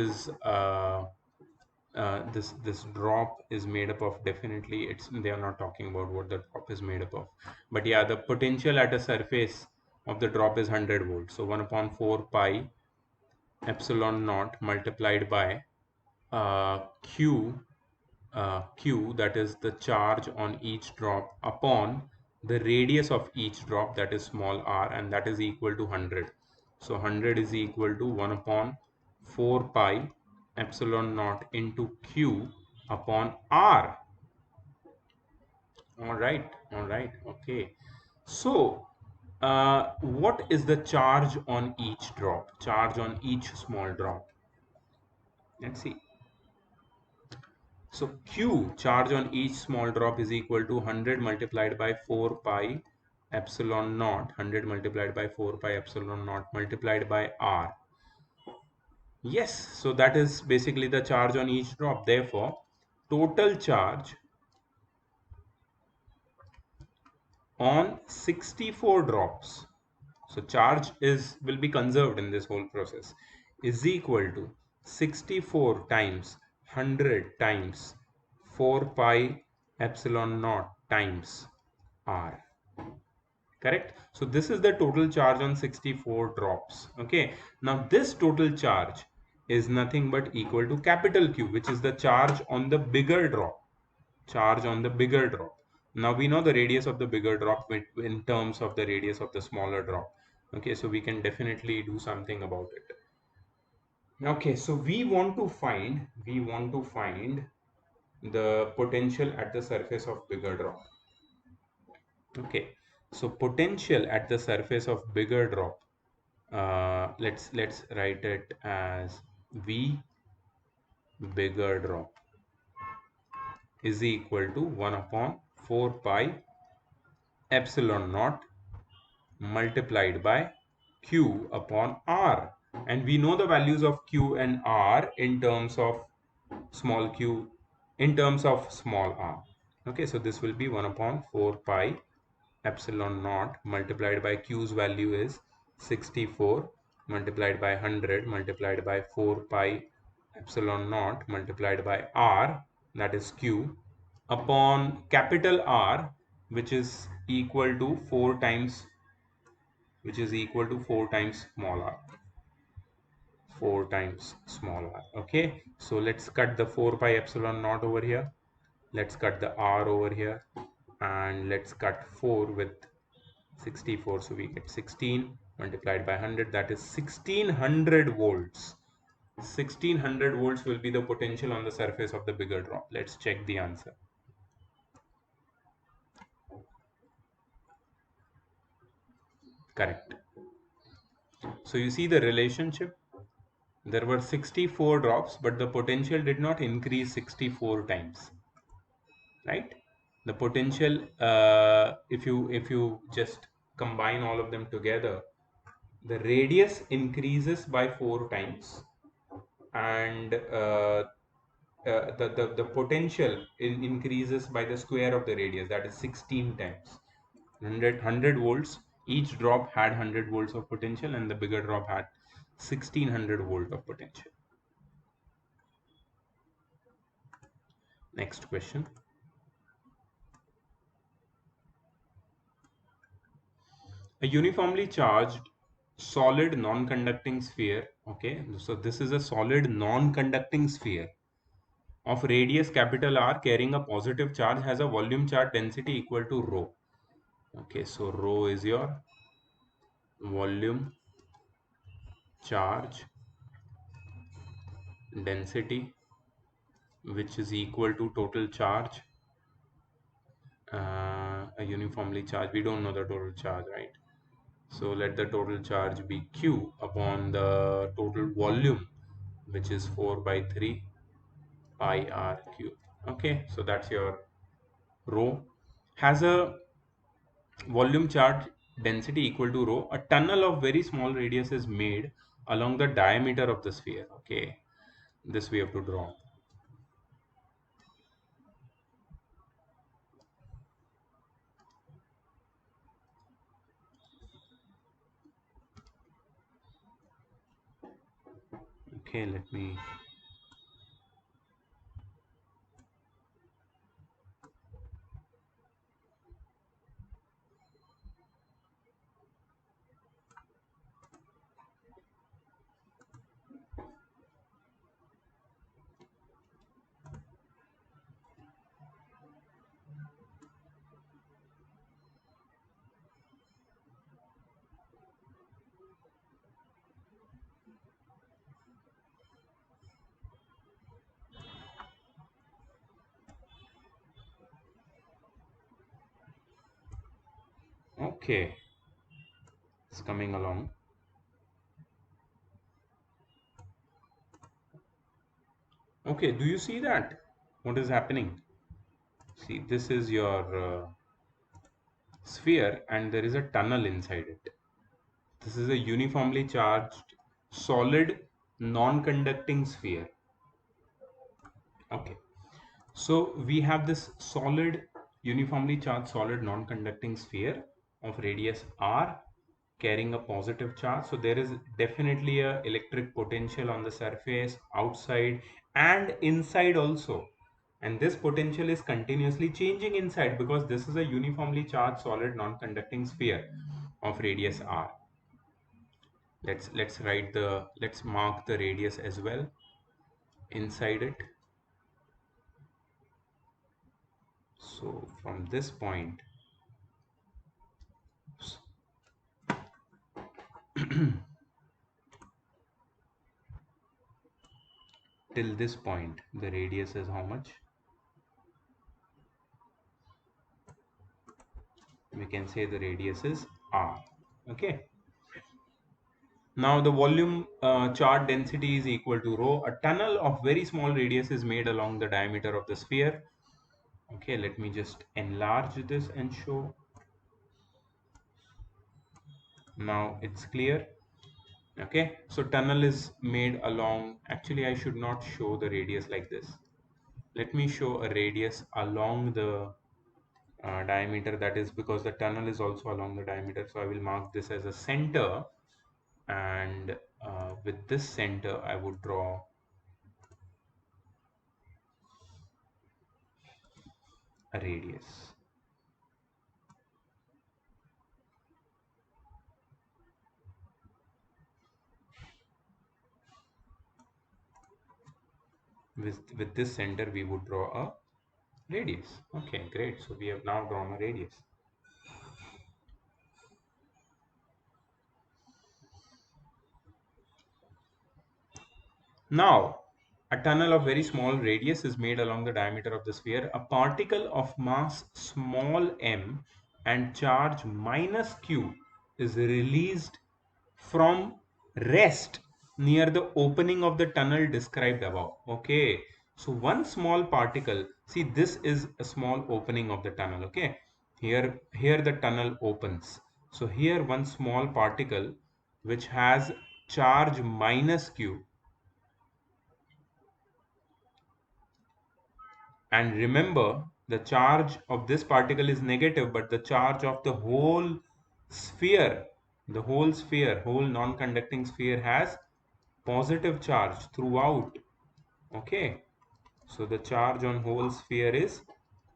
drop is made up of, definitely they are not talking about what the drop is made up of, but yeah, the potential at a surface of the drop is 100 volts. So 1 upon 4 pi epsilon naught multiplied by q, that is the charge on each drop, upon the radius of each drop, that is small r, and that is equal to 100. So 100 is equal to 1 upon 4 pi epsilon naught into q upon r. All right, okay. So what is the charge on each drop, charge on each small drop? Let's see. So q, charge on each small drop, is equal to 100 multiplied by 4 pi epsilon naught, 100 multiplied by 4 pi epsilon naught multiplied by r. Yes, so that is basically the charge on each drop. Therefore, total charge on 64 drops, so charge will be conserved in this whole process, is equal to 64 times 100 times 4 pi epsilon naught times r. Correct? So this is the total charge on 64 drops. Okay, now this total charge is nothing but equal to capital Q, which is the charge on the bigger drop. Now we know the radius of the bigger drop in terms of the radius of the smaller drop. Okay, so we can definitely do something about it. Okay, so we want to find the potential at the surface of bigger drop. Okay, so potential at the surface of bigger drop, let's write it as V bigger drop. is equal to 1 upon 4 pi epsilon naught multiplied by q upon r. And we know the values of q and r in terms of small q, in terms of small r. Okay, so this will be 1 upon 4 pi epsilon naught multiplied by q's value is 64 multiplied by 100 multiplied by 4 pi epsilon naught multiplied by r, that is q, upon capital R, which is equal to 4 times, which is equal to 4 times small r, 4 times small r. Okay, so let's cut the 4 pi epsilon naught over here, let's cut the r over here, and let's cut 4 with 64, so we get 16 multiplied by 100, that is 1600 volts. 1600 volts will be the potential on the surface of the bigger drop. Let's check the answer. Correct. So you see the relationship. There were 64 drops, but the potential did not increase 64 times, right? The potential, if you just combine all of them together, the radius increases by 4 times, and the potential increases by the square of the radius, that is 16 times. 100 volts, each drop had 100 volts of potential, and the bigger drop had 1600 volt of potential. Next question. A uniformly charged solid non-conducting sphere, okay, so this is a solid non-conducting sphere of radius capital R carrying a positive charge, has a volume charge density equal to rho. Okay, so rho is your volume charge density, which is equal to total charge. A uniformly charged, we don't know the total charge, right? So let the total charge be q upon the total volume, which is 4 by 3 pi r cube. Okay, so that's your rho. Has a volume charge density equal to rho. A tunnel of very small radius is made along the diameter of the sphere. Okay, this we have to draw. Okay, let me. Okay, it's coming along. Okay, do you see that? What is happening? See, this is your sphere, and there is a tunnel inside it. This is a uniformly charged solid non-conducting sphere. Okay, so we have this solid, uniformly charged solid non-conducting sphere of radius r carrying a positive charge. So there is definitely a electric potential on the surface, outside and inside also. And this potential is continuously changing inside, because this is a uniformly charged solid non-conducting sphere of radius r. Let's mark the radius as well inside it. So from this point till this point, the radius is how much? We can say the radius is r. Okay, now the volume charge density is equal to rho. A tunnel of very small radius is made along the diameter of the sphere. Okay, let me just enlarge this and show. Now it's clear. Okay, so tunnel is made along, actually I should not show the radius like this. Let me show a radius along the diameter, that is because the tunnel is also along the diameter. So I will mark this as a center, and with this center I would draw a radius. With this center we would draw a radius. Okay, great. So we have now drawn a radius. Now, a tunnel of very small radius is made along the diameter of the sphere. A particle of mass small m and charge minus q is released from rest near the opening of the tunnel described above. Okay, so one small particle, see this is a small opening of the tunnel. Okay, here the tunnel opens. So here one small particle which has charge minus q, and remember the charge of this particle is negative, but the charge of the whole non-conducting sphere has positive charge throughout. Okay, so the charge on whole sphere is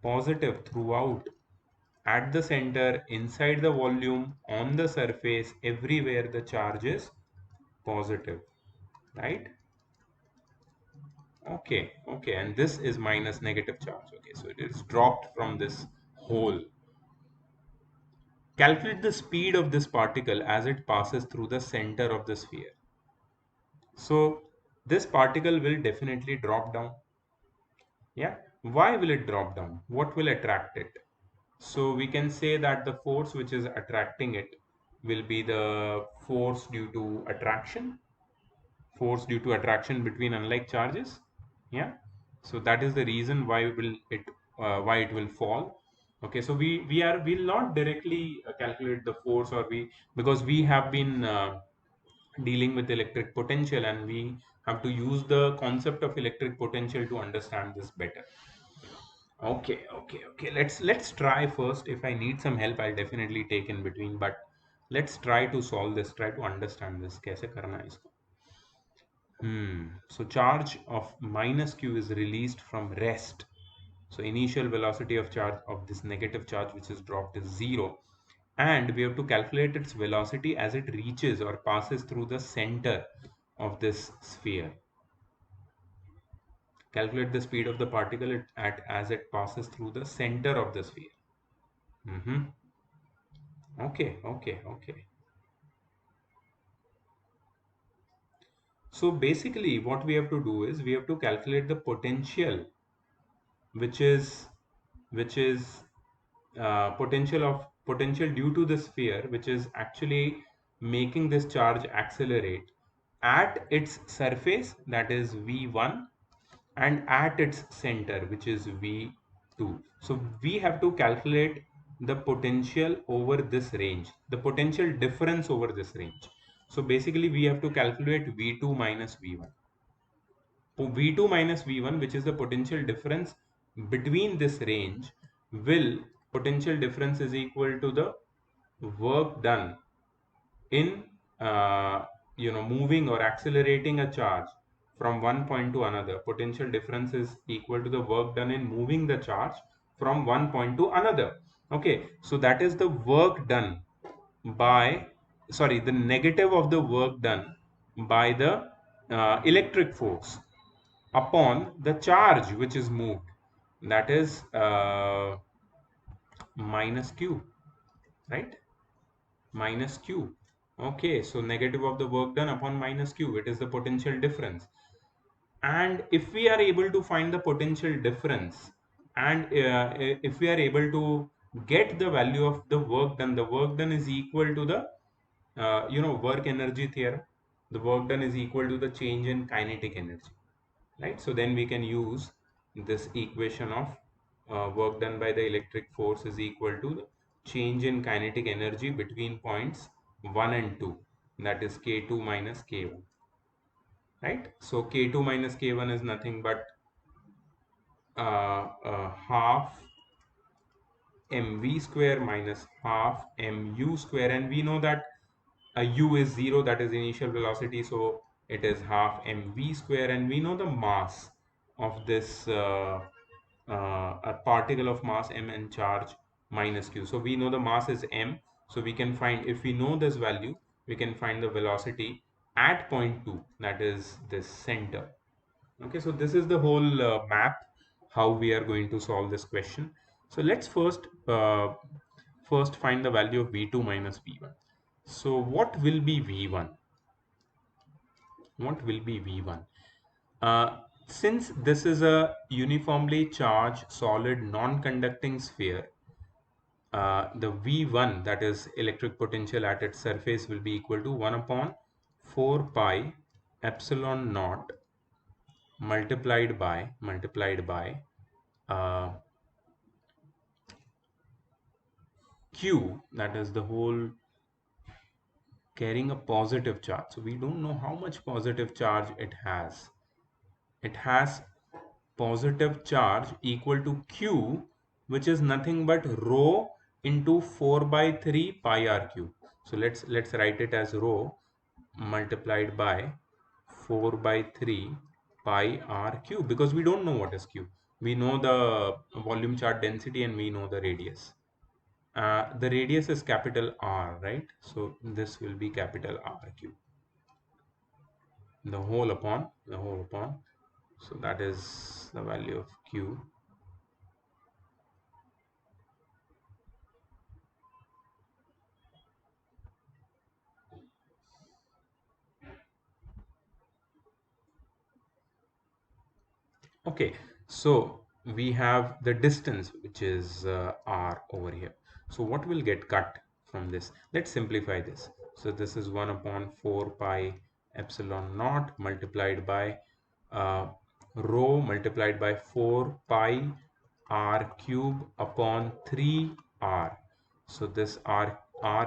positive throughout, at the center, inside the volume, on the surface, everywhere the charge is positive, right? Okay, okay, and this is minus negative charge. Okay, so it is dropped from this hole. Calculate the speed of this particle as it passes through the center of the sphere. So this particle will definitely drop down. Yeah. Why will it drop down? What will attract it? So we can say that the force which is attracting it will be the force due to attraction, between unlike charges. Yeah. So that is the reason why it will fall. Okay, so we'll not directly calculate the force, or we because we have been dealing with electric potential, and we have to use the concept of electric potential to understand this better. Okay, okay, okay. Let's try first. If I need some help, I'll definitely take in between. But let's try to solve this. Try to understand this. कैसे करना है इसको? So charge of minus q is released from rest. So initial velocity of charge of this negative charge which is dropped is 0. And we have to calculate its velocity as it reaches or passes through the center of this sphere. Calculate the speed of the particle as it passes through the center of the sphere. Okay, okay, okay. So basically what we have to do is we have to calculate the potential, which is which is potential due to the sphere, which is actually making this charge accelerate at its surface, that is v1, and at its center, which is v2. So we have to calculate the potential over this range, the potential difference over this range. So basically we have to calculate v2 minus v1. V2 minus V1, which is the potential difference between this range, will potential difference is equal to the work done in moving or accelerating a charge from one point to another. Potential difference is equal to the work done in moving the charge from one point to another. Okay, so that is the work done by, sorry, the negative of the work done by the electric force upon the charge which is moved, that is minus q, right? Minus q. Okay, so negative of the work done upon minus q, it is the potential difference. And if we are able to find the potential difference, and if we are able to get the value of the work done is equal to the work energy theorem. The work done is equal to the change in kinetic energy, right? So then we can use this equation of work done by the electric force is equal to the change in kinetic energy between points 1 and 2, that is K2 minus K1, right? So K2 minus K1 is nothing but half mv square minus half mu square, and we know that u is 0, that is initial velocity, so it is half mv square, and we know the mass of this a particle of mass m and charge minus q. So we know the mass is m, so we can find, if we know this value, we can find the velocity at point 2, that is this center. Okay, so this is the whole map how we are going to solve this question. So let's first find the value of v2 minus v1. So what will be v1? What will be v1? Since this is a uniformly charged solid non-conducting sphere, the v1, that is electric potential at its surface, will be equal to 1 upon 4 pi epsilon naught multiplied by uh, q, that is the whole carrying a positive charge. So we don't know how much positive charge it has. It has positive charge equal to q, which is nothing but rho into 4 by 3 pi r cube. So let's write it as rho multiplied by 4 by 3 pi r cube, because we don't know what is q. We know the volume charge density and we know the radius. The radius is capital R, right? So this will be capital R cube. The whole upon. So that is the value of q. Okay, so we have the distance, which is r over here. So what will get cut from this? Let's simplify this. So this is 1 upon 4 pi epsilon naught multiplied by uh, rho multiplied by 4 pi r cube upon 3r. So this r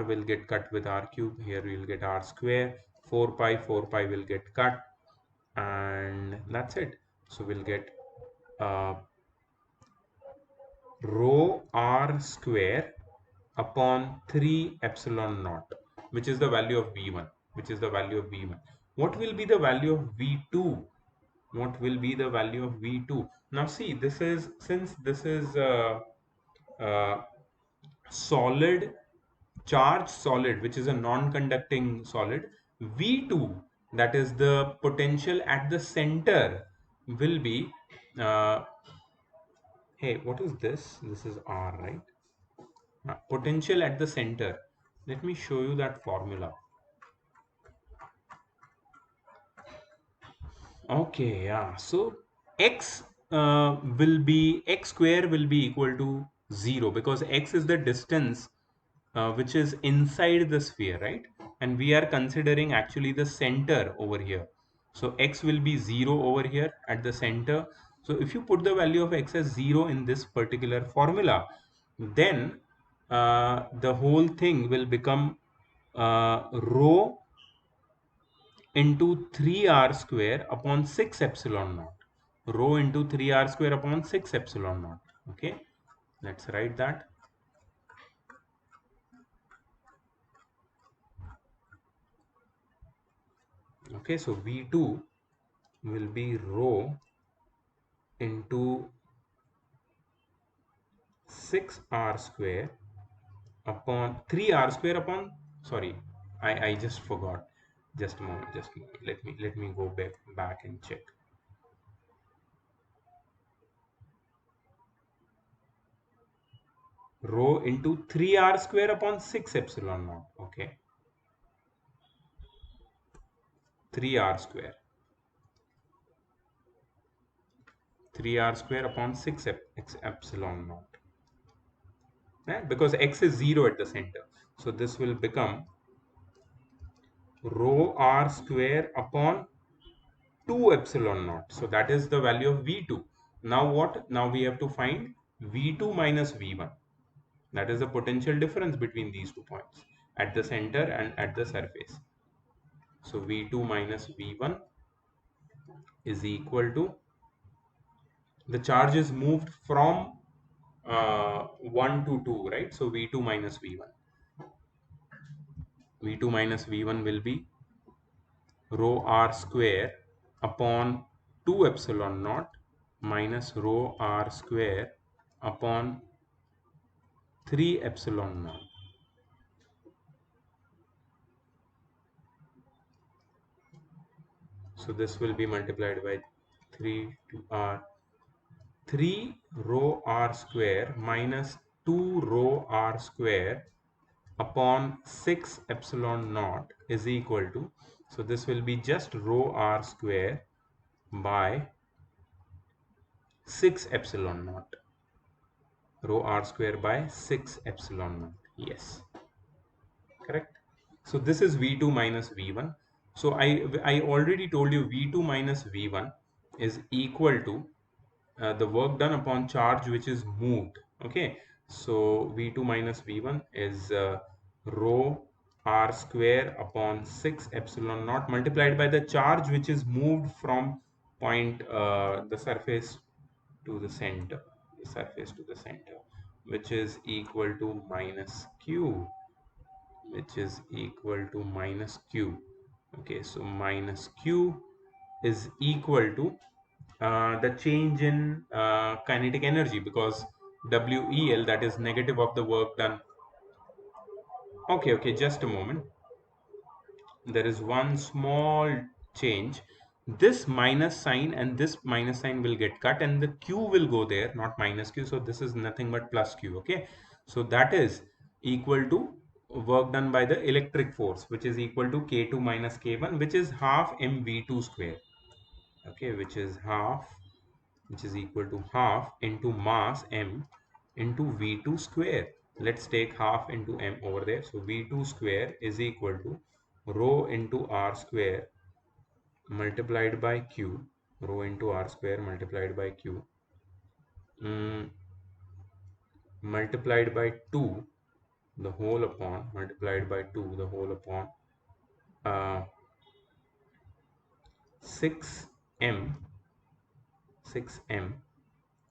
will get cut with r cube. Here we will get r square. 4 pi will get cut, and that's it. So we'll get uh, rho r square upon 3 epsilon naught, which is the value of v1, what will be the value of v2? What will be the value of v2? Now see, this is, since this is uh, solid, charged solid, which is a non-conducting solid, v2, that is the potential at the center, will be hey, what is this? This is R, right? Potential at the center. Let me show you that formula. Okay, yeah. So x square will be equal to 0, because x is the distance which is inside the sphere, right? And we are considering actually the center over here. So x will be 0 over here at the center. So if you put the value of x as 0 in this particular formula, then the whole thing will become rho into 3r square upon 6 epsilon naught. Rho into 3r square upon 6 epsilon naught. Okay, let's write that. Okay, so v2 will be rho into 6r square upon 3r square upon, sorry, I just forgot. Just a moment, let me go back and check. Rho into 3r square upon 6 epsilon naught. Okay, 3r square 3r square upon 6 epsilon naught. Because x is 0 at the center, so this will become rho r square upon 2 epsilon naught. So that is the value of v2. Now what? Now we have to find V2 minus V1. That is the potential difference between these 2 points at the center and at the surface. So V2 minus V1 is equal to, the charge is moved from 1 to 2, right? So V2 minus V1. V2 minus V1 will be rho r square upon 2 epsilon naught minus rho r square upon 3 epsilon naught. So this will be multiplied by 3 to r 3 rho r square minus 2 rho r square upon 6 epsilon naught is equal to, so this will be just rho r square by 6 epsilon naught, rho r square by 6 epsilon naught. Yes, correct. So this is V2 minus V1. So I already told you V2 minus V1 is equal to the work done upon charge which is moved. Okay, so V2 minus V1 is rho r square upon 6 epsilon naught multiplied by the charge which is moved from point the surface to the center, the surface to the center, which is equal to minus q, which is equal to minus q. Okay, so minus q is equal to the change in kinetic energy, because WEL, that is negative of the work done. Okay, just a moment. There is one small change. This minus sign and this minus sign will get cut and the q will go there, not minus q. So this is nothing but plus q. Okay, so that is equal to work done by the electric force, which is equal to k2 minus k1, which is half mv2 square. Okay, which is equal to half into mass m into v2 square. Let's take half into m over there. So v2 square is equal to rho into r square multiplied by q, rho into r square multiplied by q, mm, multiplied by 2 the whole upon, multiplied by 2 the whole upon 6m 6m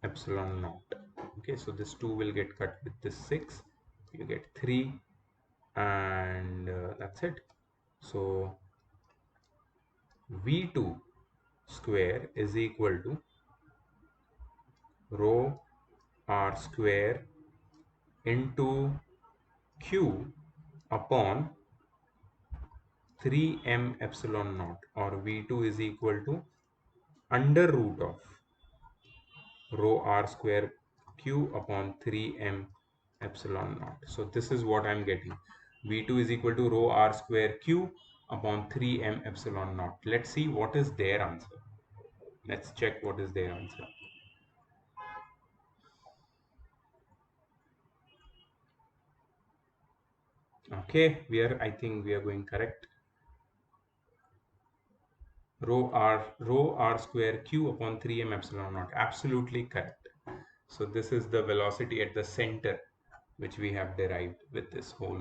epsilon naught. Okay, so this 2 will get cut with this 6, you get 3, and that's it. So v2 square is equal to rho r square into q upon 3m epsilon naught, or v2 is equal to under root of rho r square q upon 3m epsilon naught. So this is what I'm getting. V2 is equal to rho r square q upon 3m epsilon naught. Let's see what is their answer. Let's check what is their answer. Okay, I think we are going correct. Rho r square q upon 3m epsilon naught, absolutely correct. So this is the velocity at the center which we have derived with this whole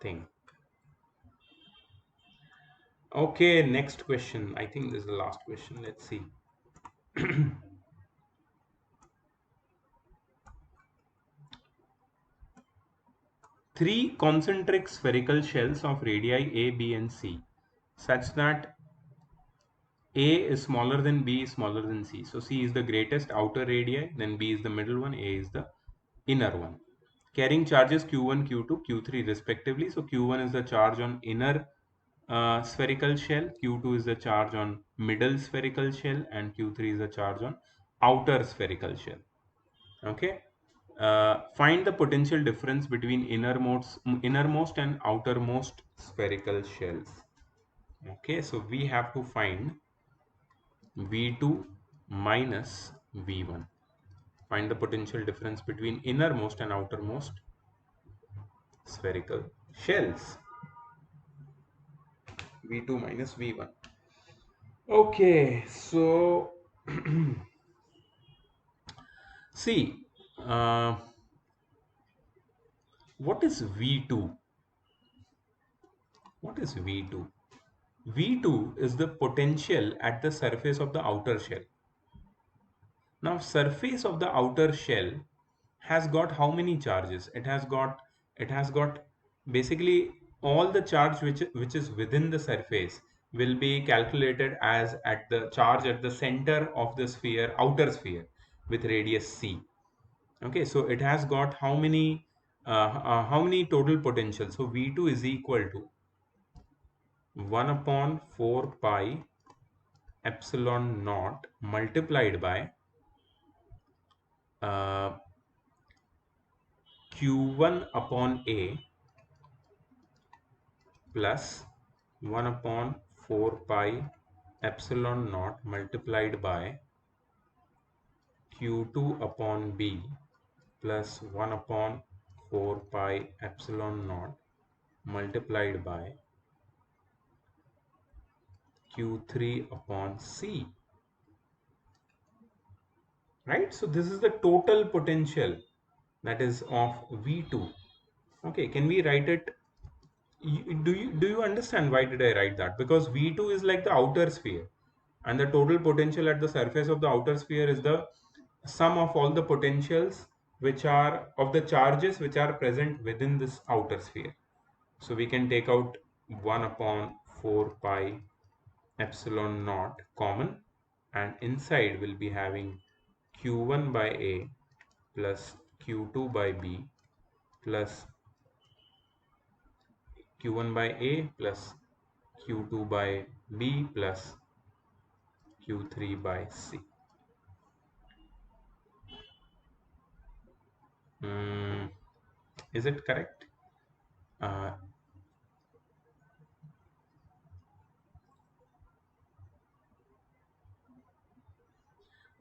thing. Okay, next question. I think this is the last question. Let's see. Three concentric spherical shells of radii A, B, and C, such that A is smaller than B is smaller than C. So C is the greatest outer radii, then B is the middle one, A is the inner one. Carrying charges Q1, Q2, Q3 respectively. So Q1 is the charge on inner spherical shell, Q2 is the charge on middle spherical shell, and Q3 is the charge on outer spherical shell. Okay, find the potential difference between innermost and outermost spherical shells. Okay, so we have to find V2 minus V1. Find the potential difference between innermost and outermost spherical shells. V2 minus V1. Okay, so See, uh, what is V2? What is V2? V2 is the potential at the surface of the outer shell. Now, surface of the outer shell has got how many charges? It has got basically all the charge which is within the surface will be calculated as at the charge at the center of the sphere, outer sphere, with radius c. Okay, so it has got how many total potential? So V2 is equal to 1 upon 4 pi epsilon naught multiplied by uh, q1 upon a plus 1 upon 4 pi epsilon naught multiplied by q2 upon b plus 1 upon 4 pi epsilon naught multiplied by q3 upon c, right? So this is the total potential that is of V2. Okay, can we write it? Do you understand why did I write that? Because V2 is like the outer sphere, and the total potential at the surface of the outer sphere is the sum of all the potentials which are of the charges which are present within this outer sphere. So we can take out 1 upon 4 pi epsilon naught common, and inside will be having q1 by a plus q2 by b plus q1 by a plus q2 by b plus q3 by c. Mm, is it correct? Uh,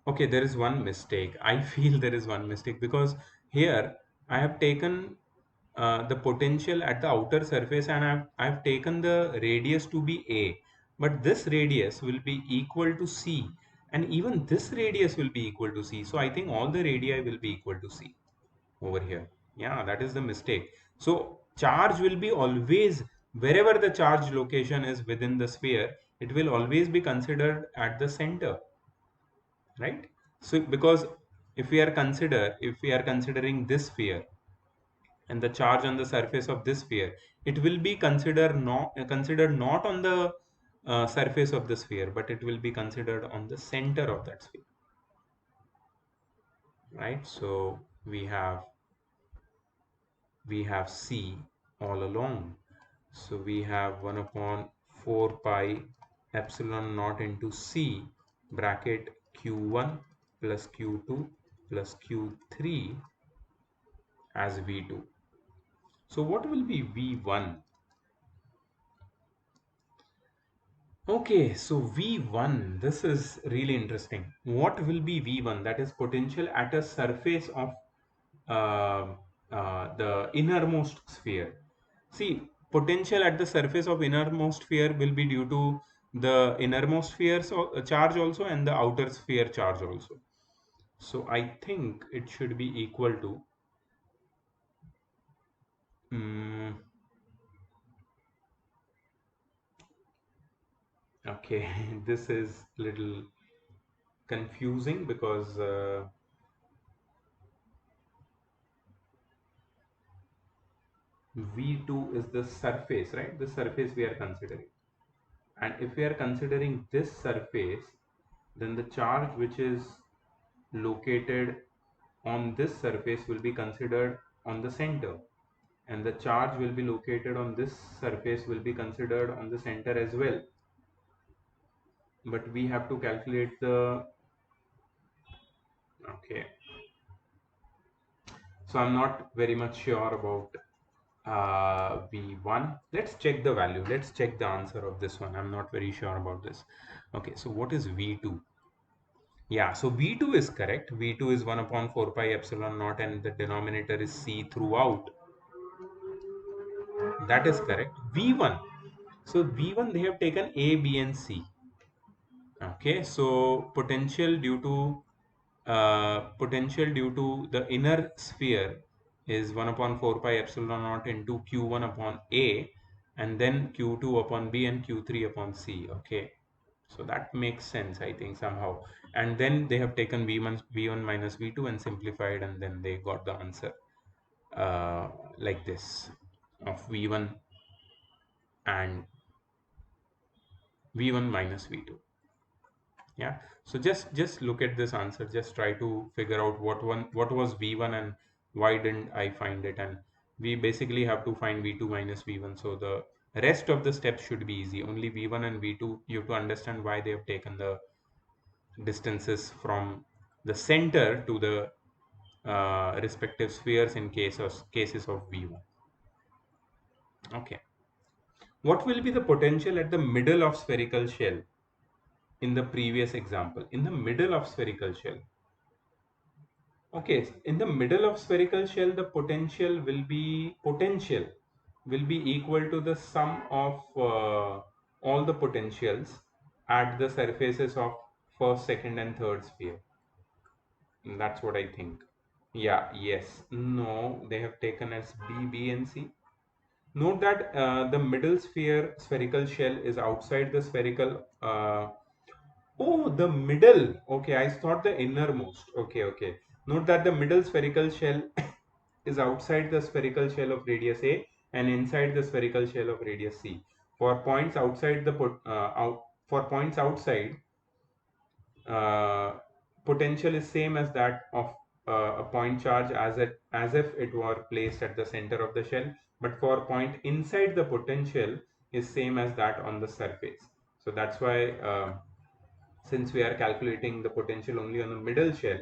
okay, there is one mistake. I feel there is one mistake because here I have taken the potential at the outer surface, and I've taken the radius to be a, but this radius will be equal to c, and even this radius will be equal to c. So I think all the radii will be equal to c over here. Yeah, that is the mistake. So charge will be always, wherever the charge location is within the sphere, it will always be considered at the center, right? So because if we are considering this sphere and the charge on the surface of this sphere, it will be considered not on the surface of the sphere, but it will be considered on the center of that sphere, right? So we have c all along. So we have 1 upon 4 pi epsilon naught into c bracket q1 plus q2 plus q3 as v2. So what will be v1? Okay, so V1, this is really interesting. What will be V1? That is potential at a surface of uh, the innermost sphere. See, potential at the surface of innermost sphere will be due to the innermost sphere charge also and the outer sphere charge also. So I think it should be equal to, um, okay, this is little confusing because V2 is the surface, right? The surface we are considering. And if we are considering this surface, then the charge which is located on this surface will be considered on the center. And the charge will be located on this surface will be considered on the center as well. But we have to calculate the, okay. So I'm not very much sure about V1. Let's check the value. Let's check the answer of this one. I'm not very sure about this. Okay, so what is V2? Yeah, so V2 is correct. V2 is 1 upon 4 pi epsilon naught, and the denominator is C throughout. That is correct. V1. So V1 they have taken A, B and C. Okay, so potential due to potential due to the inner sphere is 1 upon 4 pi epsilon naught into q1 upon a, and then q2 upon b and q3 upon c. Okay, so that makes sense, I think, somehow. And then they have taken v1 minus v2 and simplified, and then they got the answer like this, of v1 and v1 minus v2. Yeah, so just look at this answer, just try to figure out what was v1 and why didn't I find it. And we basically have to find v2 minus v1, so the rest of the steps should be easy. Only v1 and v2 you have to understand why they have taken the distances from the center to the respective spheres in cases of v1. Okay, what will be the potential at the middle of spherical shell in the previous example? In the middle of spherical shell, okay, in the middle of spherical shell, the potential will be equal to the sum of all the potentials at the surfaces of first, second, and third sphere. And that's what I think. Yeah, yes, no, they have taken as B, B, and C. Note that the middle spherical shell is outside the spherical. Oh, the middle. Okay, I thought the innermost. Okay, okay. Note that the middle spherical shell is outside the spherical shell of radius A and inside the spherical shell of radius C. For points outside for points outside, uh, potential is same as that of a point charge as if it were placed at the center of the shell. But for point inside, the potential is same as that on the surface. So that's why. Since we are calculating the potential only on the middle shell,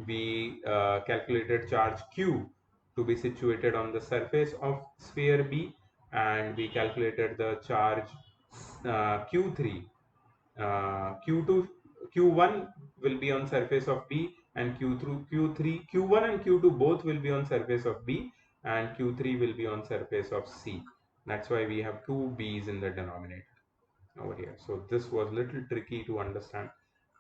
we calculated charge Q to be situated on the surface of sphere B, and we calculated the charge Q3. Q2, Q1 will be on surface of B, and Q1 and Q2 both will be on surface of B, and Q3 will be on surface of C. That's why we have two B's in the denominator over here. So this was little tricky to understand,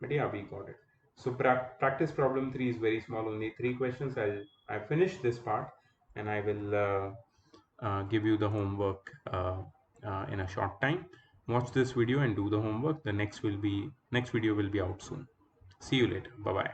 but yeah, we got it. So practice problem 3 is very small, only 3 questions. I finish this part, and I will give you the homework in a short time. Watch this video and do the homework. The next video will be out soon. See you later. Bye bye.